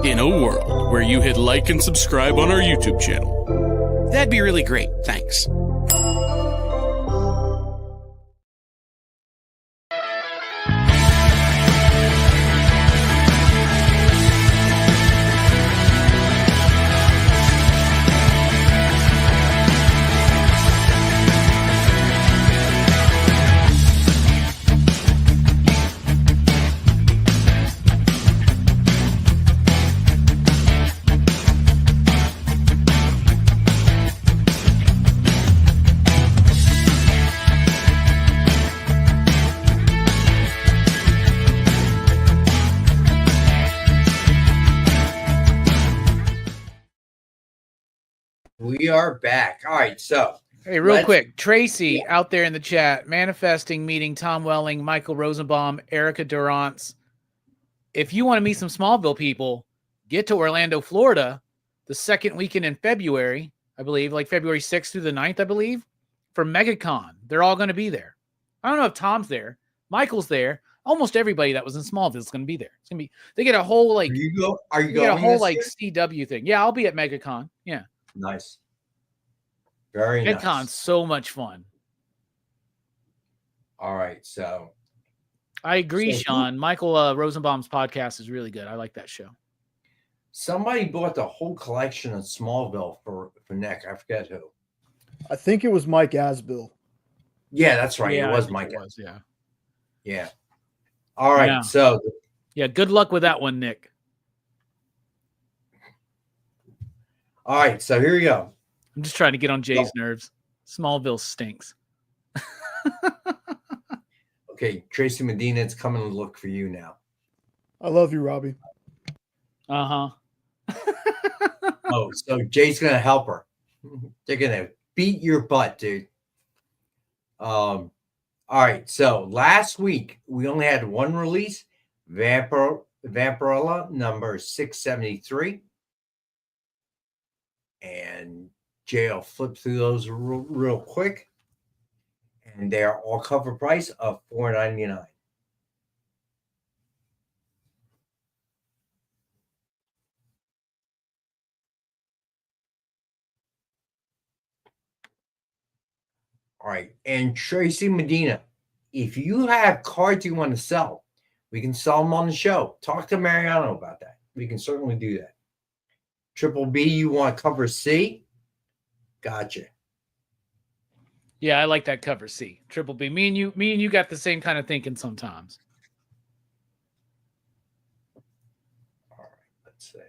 In a world where you hit like and subscribe on our YouTube channel, that'd be really great. Thanks. We are back. All right, so. Hey, real quick. Tracy out there in the chat, manifesting meeting Tom Welling, Michael Rosenbaum, Erica Durance. If you want to meet some Smallville people, get to Orlando, Florida, the second weekend in February, I believe, like February 6th through the 9th, I believe, for MegaCon. They're all going to be there. I don't know if Tom's there. Michael's there. Almost everybody that was in Smallville is going to be there. It's going to be, they get a whole, like, Are you going? get a whole, this like, year? CW thing. Yeah, I'll be at MegaCon. Yeah. Nice. Very nice. MegaCon's so much fun. All right, so. I agree, So Sean. Michael Rosenbaum's podcast is really good. I like that show. Somebody bought the whole collection of Smallville for Nick. I forget who. I think it was Mike Asbill. Yeah, that's right. Yeah, it I was think Mike. it was, yeah. Yeah. All right. Yeah. So yeah, good luck with that one, Nick. all right. So here we go. I'm just trying to get on Jay's nerves. Smallville stinks. Okay, Tracy Medina, it's coming to look for you now. I love you, Robbie. Uh-huh. Oh, so Jay's gonna help her. They're gonna beat your butt, dude. All right. So last week we only had one release, Vampirella number 673. And Jay will flip through those real quick. And they are all cover price of $4.99. All right. And Tracy Medina, if you have cards you want to sell, we can sell them on the show. Talk to Mariano about that. We can certainly do that. Triple B, you want cover C? Gotcha. Yeah, I like that cover C. Triple B. Me and you got the same kind of thinking sometimes. All right, let's see.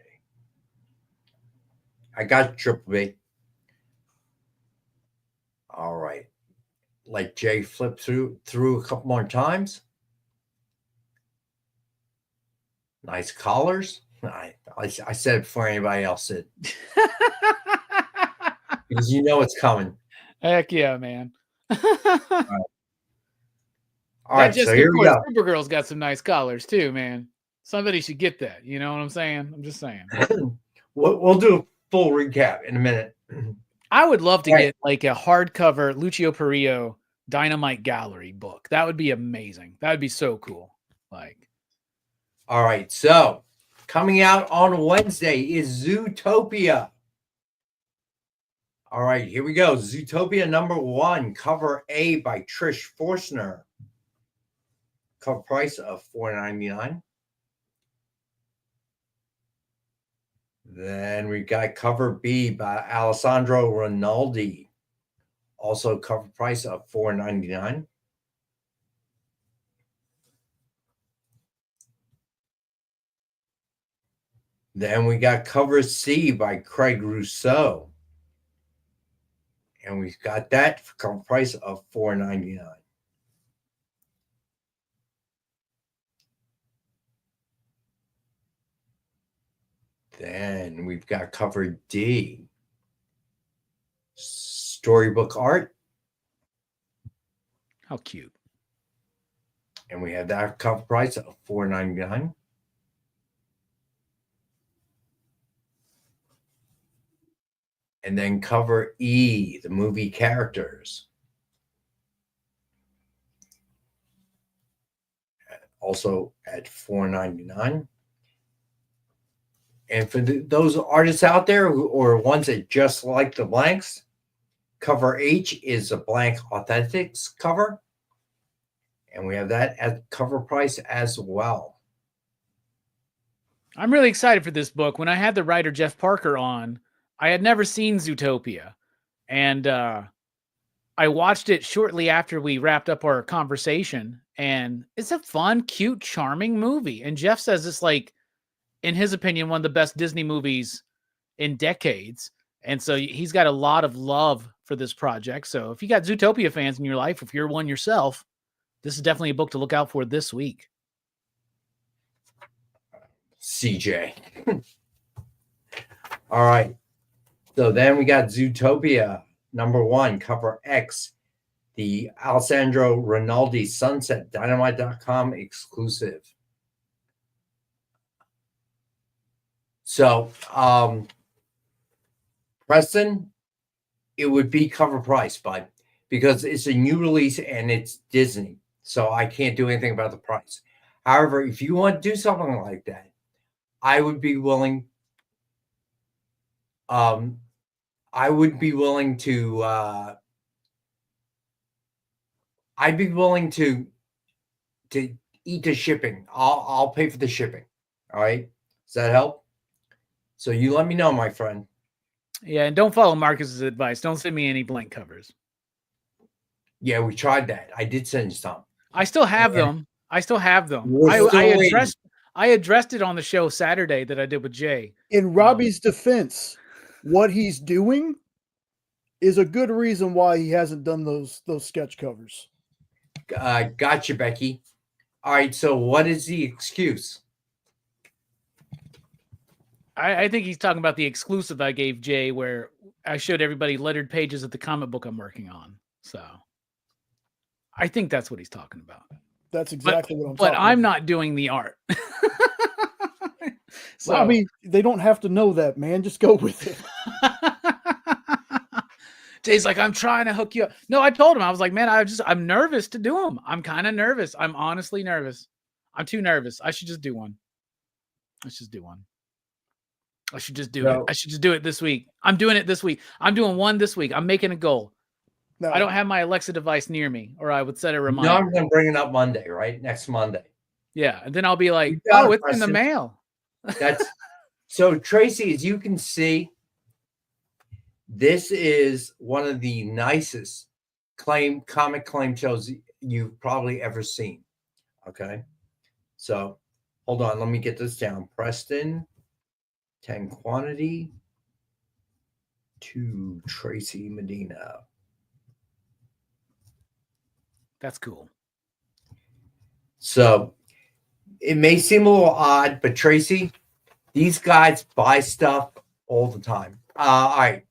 I got Triple B. All right. Like Jay flipped through a couple more times. Nice collars. I said it before anybody else did. Because you know it's coming. Heck yeah, man. All right, just so here we go. Supergirl's got some nice collars too, man. Somebody should get that. You know what I'm saying? I'm just saying. We'll do a full recap in a minute. I would love to get like a hardcover Lucio Perillo Dynamite Gallery book. That would be amazing. That would be so cool. Like, all right, so coming out on Wednesday is Zootopia. All right, here we go. Zootopia number 1, cover A by Trish Forstner. Cover price of $4.99. Then we got cover B by Alessandro Rinaldi. Also cover price of $4.99. Then we got cover C by Craig Rousseau. And we've got that for cover price of $4.99. Then we've got cover D. Storybook art. How cute. And we have that cover price of $4.99. And then cover E, the movie characters. Also at $4.99. And for those artists out there or ones that just like the blanks, cover H is a blank authentics cover. And we have that at cover price as well. I'm really excited for this book. When I had the writer Jeff Parker on, I had never seen Zootopia. And I watched it shortly after we wrapped up our conversation. And it's a fun, cute, charming movie. And Jeff says it's like, in his opinion, one of the best Disney movies in decades. And so he's got a lot of love for this project. So if you got Zootopia fans in your life, if you're one yourself, this is definitely a book to look out for this week. CJ. All right. So then we got Zootopia number 1, cover X, the Alessandro Rinaldi Sunset Dynamite.com exclusive. So, Preston, it would be cover price, but because it's a new release and it's Disney, so I can't do anything about the price. However, if you want to do something like that, I would be willing. I'd be willing to eat the shipping. I'll pay for the shipping. All right. Does that help? So you let me know, my friend. Yeah, and don't follow Marcus's advice. Don't send me any blank covers. Yeah, we tried that. I did send you some. I still have them. I still have them. We're still waiting. I addressed it on the show Saturday that I did with Jay. In Robbie's defense, what he's doing is a good reason why he hasn't done those sketch covers. Gotcha, Becky. All right, so what is the excuse? I think he's talking about the exclusive I gave Jay where I showed everybody lettered pages of the comic book I'm working on. So I think that's what he's talking about. That's exactly what I'm But talking I'm about. not doing the art. So Robbie, they don't have to know that, man. Just go with it. Jay's like, I'm trying to hook you up. No, I told him, I was like, man, I'm nervous to do them. I'm kind of nervous. I'm honestly nervous. I'm too nervous. I should just do one. Let's just do one. I should just do it. I should just do it this week. I'm doing it this week. I'm doing one this week. I'm making a goal. No. I don't have my Alexa device near me, or I would set a reminder. No, I'm going to bring it up Monday, right? Next Monday. Yeah, and then I'll be like, oh, it's in the mail. That's so, Tracy, as you can see, this is one of the nicest comic claim shows you've probably ever seen. Okay, so hold on, let me get this down. Preston, 10 quantity to Tracy Medina. That's cool. So it may seem a little odd, but Tracy, these guys buy stuff all the time. All right.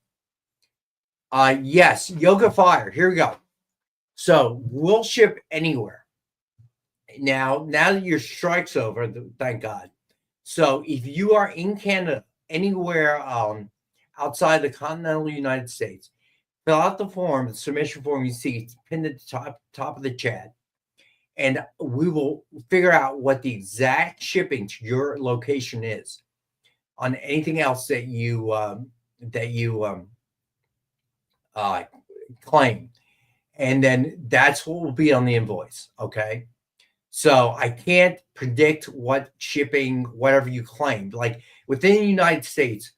Yes, Yoga Fire. Here we go. So we'll ship anywhere. Now that your strike's over, thank God. So if you are in Canada, anywhere outside the continental United States, fill out the form, the submission form you see. It's pinned at the top of the chat. And we will figure out what the exact shipping to your location is on anything else that you claim. And then that's what will be on the invoice. Okay. So I can't predict what shipping, whatever you claim. Like within the United States,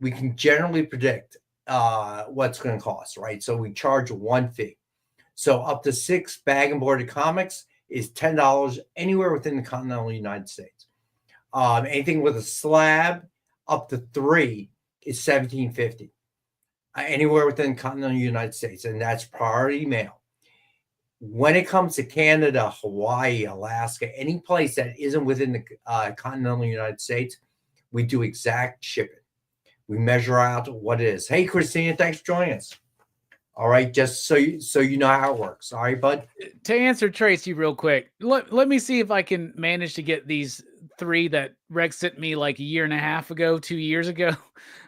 we can generally predict what's going to cost, right? So we charge one fee. So up to 6 bag and boarded comics is $10 anywhere within the continental United States. Anything with a slab up to 3 is $17.50 anywhere within the continental United States, and that's priority mail. When it comes to Canada, Hawaii, Alaska, any place that isn't within the continental United States, we do exact shipping. We measure out what it is. Hey, Christina, thanks for joining us. All right, just so you know how it works. All right, bud. To answer Tracy real quick, let me see if I can manage to get these 3 that Rex sent me like a year and a half ago, 2 years ago.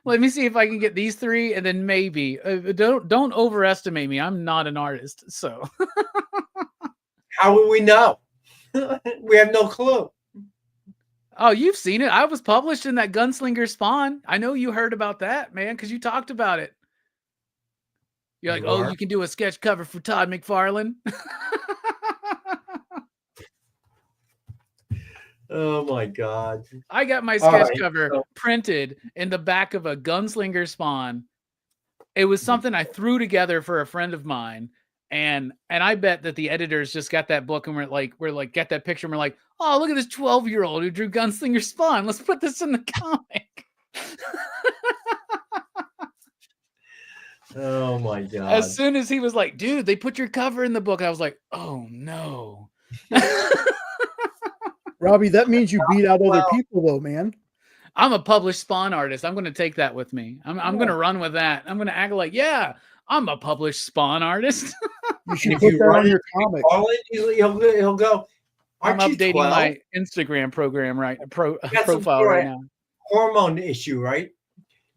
Let me see if I can get these 3, and then maybe don't overestimate me. I'm not an artist, so how will we know? We have no clue. Oh, you've seen it. I was published in that Gunslinger Spawn. I know you heard about that, man, because you talked about it. You're like, oh, you can do a sketch cover for Todd McFarlane. Oh my God. I got my sketch cover printed in the back of a Gunslinger Spawn. It was something I threw together for a friend of mine. And I bet that the editors just got that book and we're like, get that picture. And we're like, oh, look at this 12-year-old who drew Gunslinger Spawn. Let's put this in the comic. Oh my God. As soon as he was like, dude, they put your cover in the book, I was like, oh no. Robbie, that means you beat out other people though, man. I'm a published Spawn artist. I'm going to take that with me. I'm going to run with that. I'm going to act like, yeah, I'm a published Spawn artist. You should put that on your comic. He'll go. I'm updating my Instagram program profile right now. Hormone issue, right?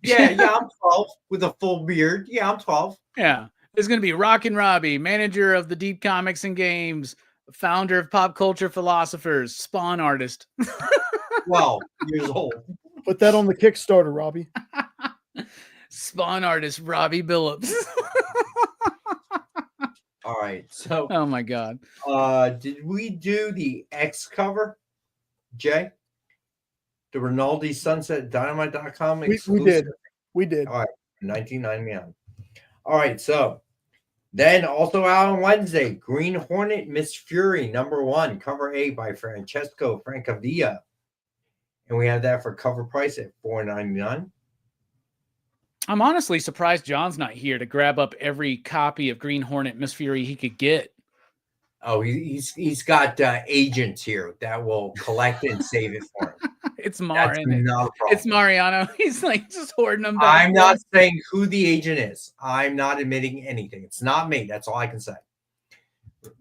Yeah, I'm 12 with a full beard. Yeah, I'm 12. Yeah. There's going to be Rockin' Robbie, manager of the Deep Comics and Games, founder of Pop Culture Philosophers, Spawn artist. 12 years old. Put that on the Kickstarter, Robbie. Spawn artist, Robbie Billups. All right. So, oh my God. Did we do the X cover, Jay? The Rinaldi Sunset Dynamite.com we did. We did. All right. 1999. All right. So Then also out on Wednesday, Green Hornet Miss Fury #1, cover A by Francesco Francavilla. And we have that for cover price at $4.99. I'm honestly surprised John's not here to grab up every copy of Green Hornet Miss Fury he could get. Oh, he's got agents here that will collect and save it for him. It's Mar, That's isn't it? not a problem. It's Mariano. He's like just hoarding them back. I'm not saying who the agent is. I'm not admitting anything. It's not me. That's all I can say.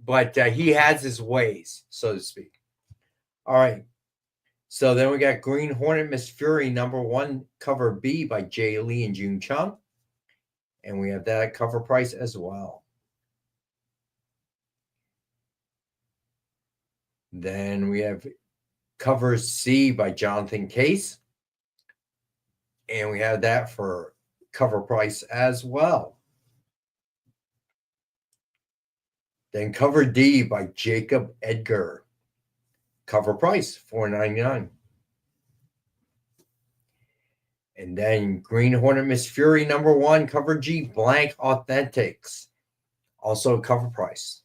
But he has his ways, so to speak. All right. So then we got Green Hornet Miss Fury #1, cover B by Jay Lee and June Chung. And we have that at cover price as well. Then we have cover C by Jonathan Case. And we have that for cover price as well. Then cover D by Jacob Edgar. Cover price, $4.99. And then Green Hornet Miss Fury #1, cover G, Blank Authentics. Also cover price.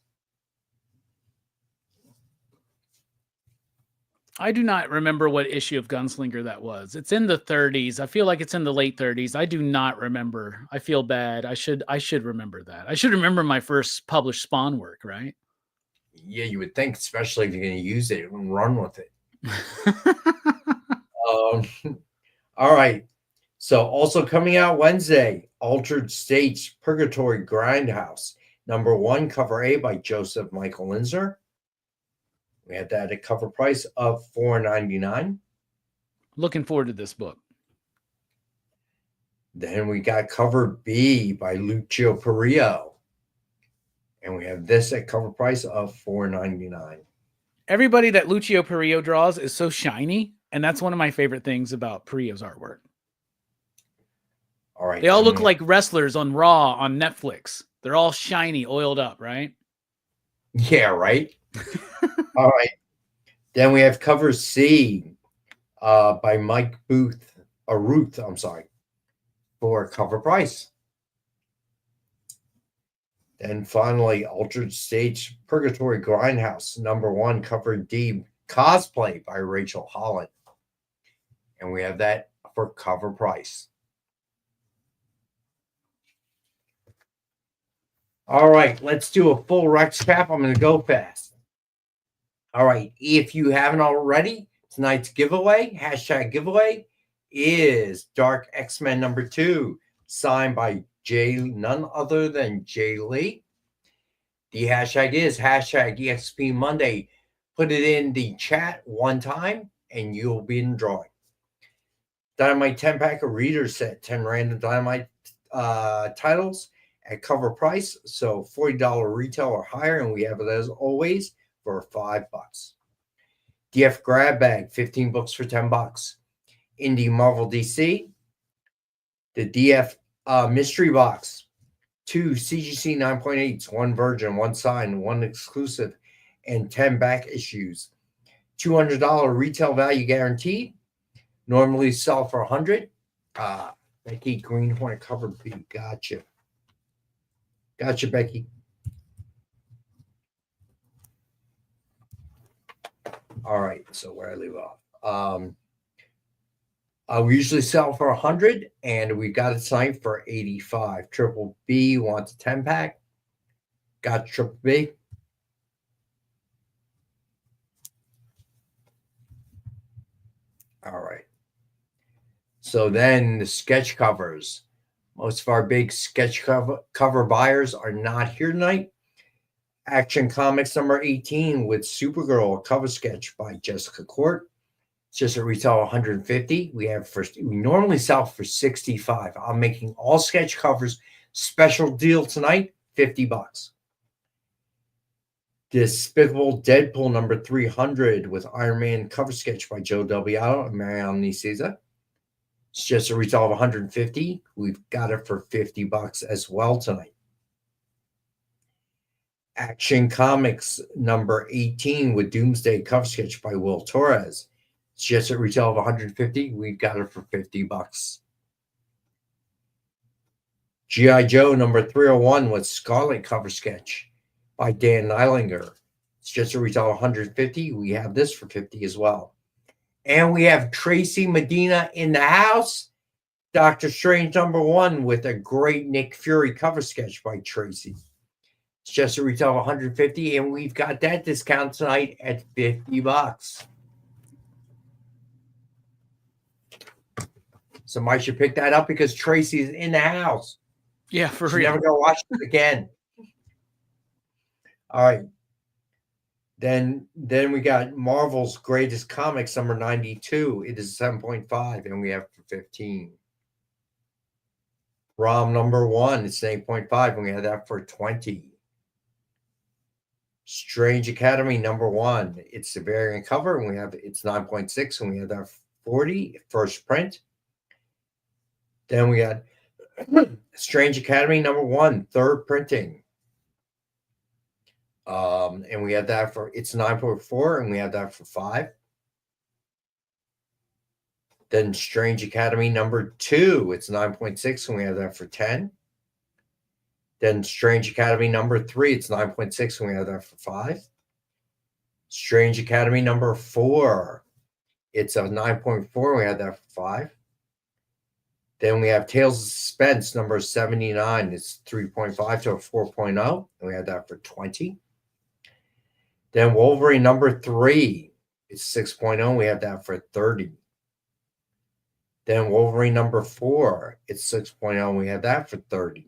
I do not remember what issue of Gunslinger that was. It's in the 30s. I feel like it's in the late 30s. I do not remember. I feel bad. I should remember that. I should remember my first published Spawn work, right? Yeah, you would think, especially if you're going to use it and run with it. All right. So also coming out Wednesday, Altered States Purgatory Grindhouse #1, cover A by Joseph Michael Linsner. We had that at cover price of $4.99. Looking forward to this book. Then we got cover B by Lucio Perillo. And we have this at cover price of $4.99. Everybody that Lucio Perillo draws is so shiny, and that's one of my favorite things about Perillo's artwork. All right. They all look like wrestlers on Raw on Netflix. They're all shiny, oiled up, right? Yeah, right. All right. Then we have cover C by Mike Ruth, I'm sorry, for cover price. Then finally, Altered Stage Purgatory Grindhouse #1, cover D, Cosplay by Rachel Holland. And we have that for cover price. All right, let's do a full Rex cap. I'm going to go fast. All right, if you haven't already, tonight's giveaway, #giveaway, is Dark X-Men #2, signed by none other than Jay Lee. The hashtag is #EXP Monday. Put it in the chat one time and you'll be in the drawing. Dynamite 10-pack of Reader's Set, 10 random Dynamite titles at cover price. So $40 retail or higher, and we have it as always for $5. DF Grab Bag, 15 books for $10. Indie Marvel DC. The DF Mystery Box, 2 CGC 9.8s, 1 Virgin, 1 Signed, 1 Exclusive, and 10 back issues. $200 retail value guaranteed. Normally sell for $100. Becky, Green Hornet cover B. Gotcha. Gotcha, Becky. All right, so where I leave off. We usually sell for $100, and we got it signed for $85. Triple B wants a 10-pack. Got Triple B. All right. So then the sketch covers. Most of our big sketch cover buyers are not here tonight. Action Comics #18 with Supergirl, a cover sketch by Jessica Court. It's just a retail $150. We normally sell for $65. I'm making all sketch covers special deal tonight, $50. Despicable Deadpool #300 with Iron Man cover sketch by Joe Delbiato and Marianne Nicieza. It's just a retail of $150. We've got it for $50 as well tonight. Action Comics #18 with Doomsday cover sketch by Will Torres. It's just a retail of $150. We've got it for $50. G.I. Joe number 301 with Scarlet cover sketch by Dan Neilinger. It's just a retail of $150. We have this for $50 as well. And we have Tracy Medina in the house. Doctor Strange number 1 with a great Nick Fury cover sketch by Tracy. It's just a retail of $150, and we've got that discount tonight at $50. Somebody should pick that up because Tracy's in the house. Yeah, for She's real. never gonna watch it again. All right. Then we got Marvel's Greatest Comics number 92. It is 7.5, and we have for 15. ROM number 1, it's 8.5, and we have that for 20. Strange Academy number 1, it's the variant cover, and it's 9.6, and we have that for 40. First print. Then we got Strange Academy number 1, third printing. And we have that for, it's 9.4, and we have that for 5. Then Strange Academy number 2, it's 9.6, and we have that for 10. Then Strange Academy number 3, it's 9.6, and we have that for 5. Strange Academy number 4, it's a 9.4, and we have that for 5. Then we have Tales of Suspense number 79, it's 3.5 to a 4.0, and we have that for 20. Then Wolverine number 3, it's 6.0, we have that for 30. Then Wolverine number 4, it's 6.0, and we have that for 30.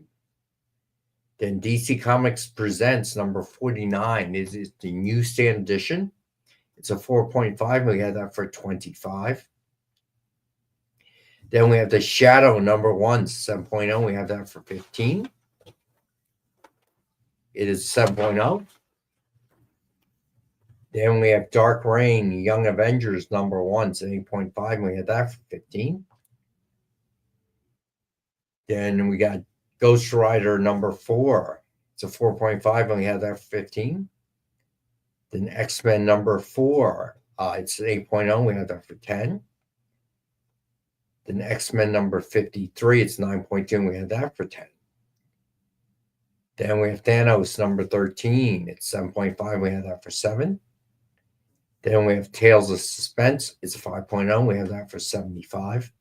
Then DC Comics Presents number 49 is the newsstand edition. It's a 4.5, and we have that for 25. Then we have the Shadow number 1, 7.0, we have that for 15. It is 7.0. Then we have Dark Reign, Young Avengers number 1, it's 8.5, and we have that for 15. Then we got Ghost Rider number 4, it's a 4.5, and we have that for 15. Then X-Men number 4, it's 8.0, we have that for 10. Then X-Men number 53, it's 9.2, and we have that for 10. Then we have Thanos number 13, it's 7.5, we have that for 7. Then we have Tales of Suspense, it's a 5.0, we have that for 75.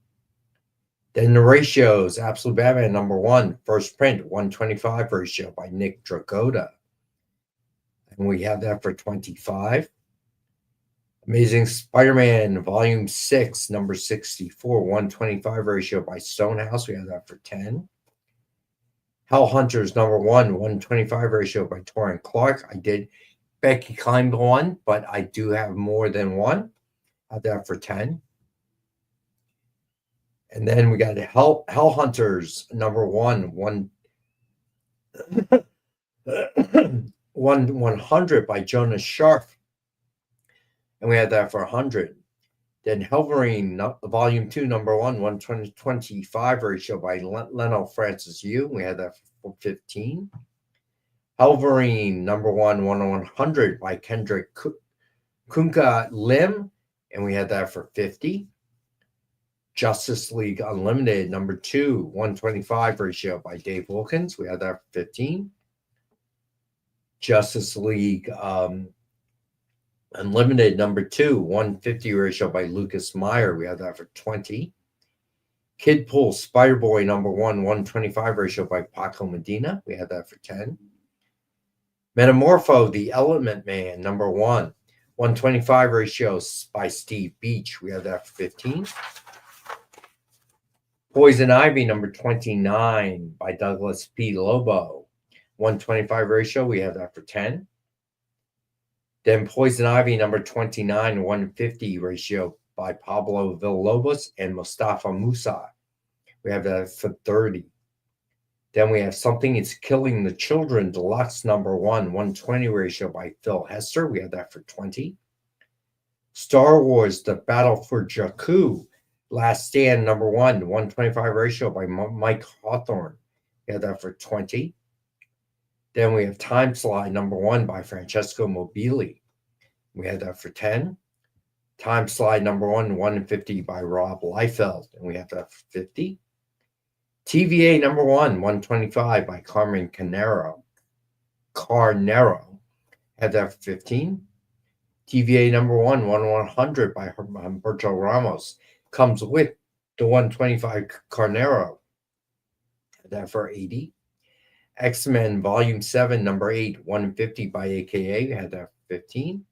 Then the ratios, Absolute Batman number 1, first print, 125 ratio by Nick Dragotta. And we have that for 25. Amazing Spider-Man volume 6, number 64, 125 ratio by Stonehouse. We have that for 10. Hell Hunters number 1, 125 ratio by Torrin Clark. I did Becky Klein one, but I do have more than one. I have that for 10. And then we got Hell Hunters number 100 by Jonas Scharf. And we had that for 100. Then Wolverine volume 2 number 1, 125 ratio by Leno Francis Yu. We had that for 15. Wolverine number 1, 100 by Kendrick Kunka Lim. And we had that for 50. Justice League Unlimited number 2, 125 ratio by Dave Wilkins. We had that for 15. Justice League Unlimited number 2, 150 ratio by Lucas Meyer. We had that for 20. Kidpool Spider-Boy number 1, 125 ratio by Paco Medina. We had that for 10. Metamorpho, the Element Man number 1, 125 ratio by Steve Beach. We had that for 15. Poison Ivy number 29 by Douglas P. Lobo. 125 ratio. We have that for 10. Then Poison Ivy number 29, 150 ratio by Pablo Villalobos and Mustafa Musa. We have that for 30. Then we have Something Is Killing the Children Deluxe number 1, 120 ratio by Phil Hester. We have that for 20. Star Wars The Battle for Jakku Last Stand number 1, 125 ratio by Mike Hawthorne. We have that for 20. Then we have Time Slide number 1 by Francesco Mobili. We had that for 10. Time Slide number 1, 150 by Rob Liefeld. And we have that for 50. TVA number 125 by Carmen Carnero had that for 15. TVA number 100 by Humberto Ramos comes with the 125 Carnero, had that for 80. X-Men Volume 7 number 8 150 by AKA had that for 15.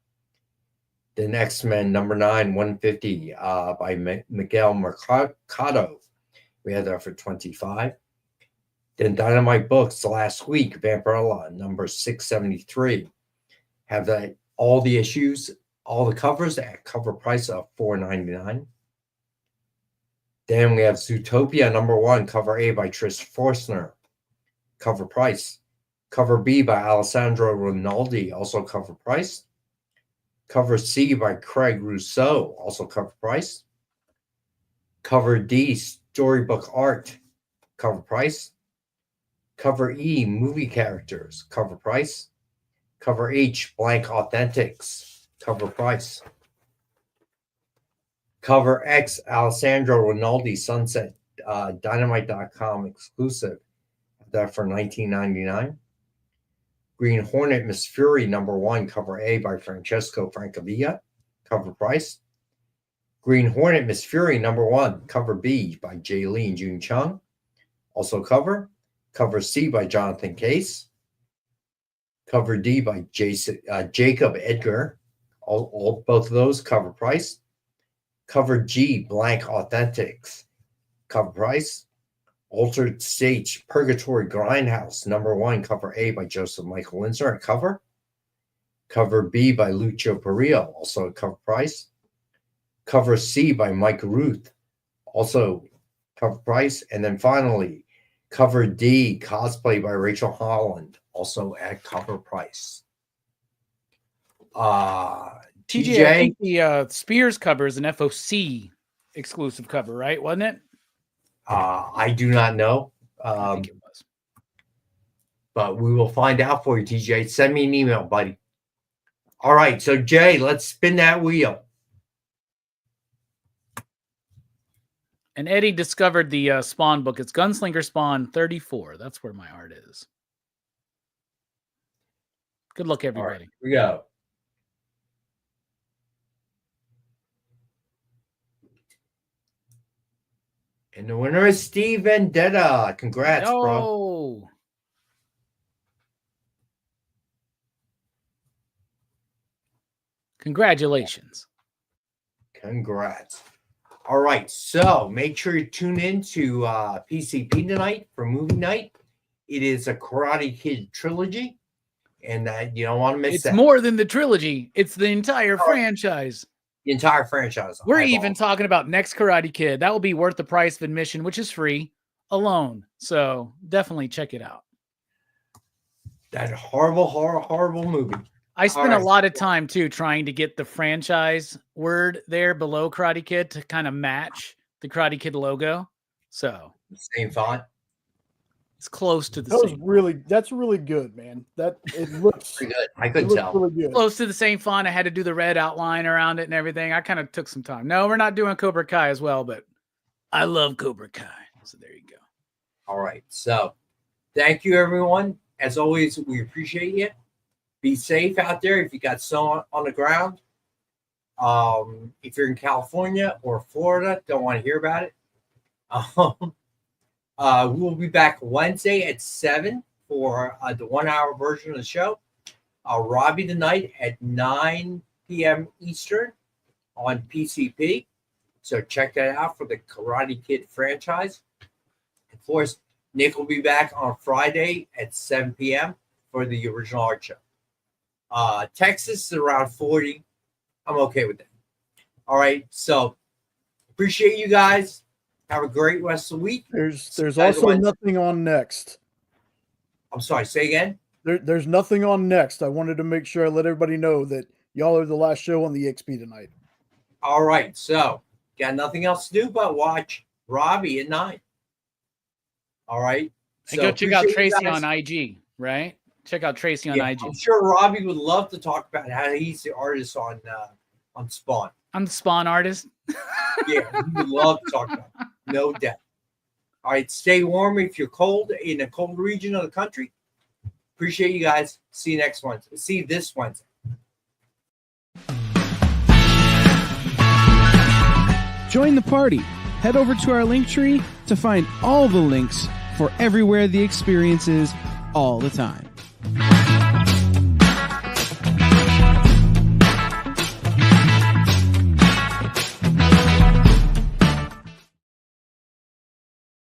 Then X-Men number 9 150 by Miguel Mercado, we had that for 25. Then Dynamite Books last week, Vampirella number 673, have that all the issues, all the covers at cover price of $4.99. Then we have Zootopia number 1, cover A by Trish Forstner, cover price. Cover B by Alessandro Rinaldi, also cover price. Cover C by Craig Rousseau, also cover price. Cover D, storybook art, cover price. Cover E, movie characters, cover price. Cover H, blank authentics, cover price. Cover X, Alessandro Rinaldi, Sunset, Dynamite.com exclusive, that for $19.99. Green Hornet, Miss Fury, number 1, cover A by Francesco Francavilla, cover price. Green Hornet, Miss Fury, number 1, cover B by Jaylene June Chung, also cover. Cover C by Jonathan Case. Cover D by Jacob Edgar, both of those cover price. Cover G, blank authentics, cover price. Altered Stage, Purgatory Grindhouse, number 1, cover A by Joseph Michael Windsor, cover. Cover B by Lucio Perillo, also a cover price. Cover C by Mike Ruth, also cover price. And then finally, cover D, cosplay by Rachel Holland, also at cover price. TJ, I think the Spears cover is an FOC exclusive cover, right? Wasn't it? I do not know. I think it was. But we will find out for you, TJ. Send me an email, buddy. All right, so Jay, let's spin that wheel. And Eddie discovered the Spawn book. It's Gunslinger Spawn 34. That's where my art is. Good luck, everybody. All right, here we go. And the winner is Steve Vendetta. Congrats, bro. Congratulations. Congrats. All right, so make sure you tune in to PCP tonight for movie night. It is a Karate Kid trilogy, and you don't want to miss it's that. It's more than the trilogy. It's the entire franchise. The entire franchise. We're even talking about next Karate Kid. That will be worth the price of admission, which is free, alone. So definitely check it out. That horrible movie. I spent a lot of time, too, trying to get the franchise word there below Karate Kid to kind of match the Karate Kid logo. So same font. It's close to the same. That's really good, man. That it looks pretty good. I couldn't tell. Really good. Close to the same font. I had to do the red outline around it and everything. I kind of took some time. No, we're not doing Cobra Kai as well, but I love Cobra Kai. So there you go. All right. So thank you, everyone. As always, we appreciate you. Be safe out there if you got snow on the ground. If you're in California or Florida, don't want to hear about it. We will be back Wednesday at 7 for the 1 hour version of the show. Robbie tonight at 9 p.m. Eastern on PCP. So check that out for the Karate Kid franchise. Of course, Nick will be back on Friday at 7 p.m. for the original art show. Texas is around 40. I'm okay with that. All right. So appreciate you guys. Have a great rest of the week. There's also nothing on next. I'm sorry, say again? There's nothing on next. I wanted to make sure I let everybody know that y'all are the last show on the XP tonight. All right. So got nothing else to do but watch Robbie at 9. All right. And go check out Tracy on IG, right? Check out Tracy on IG. I'm sure Robbie would love to talk about how he's the artist on Spawn. I'm the Spawn artist. Yeah, he would love to talk about it. No doubt. All right, stay warm if you're cold in a cold region of the country. Appreciate you guys. See you next Wednesday. See you this Wednesday. Join the party. Head over to our link tree to find all the links for everywhere the experience is all the time.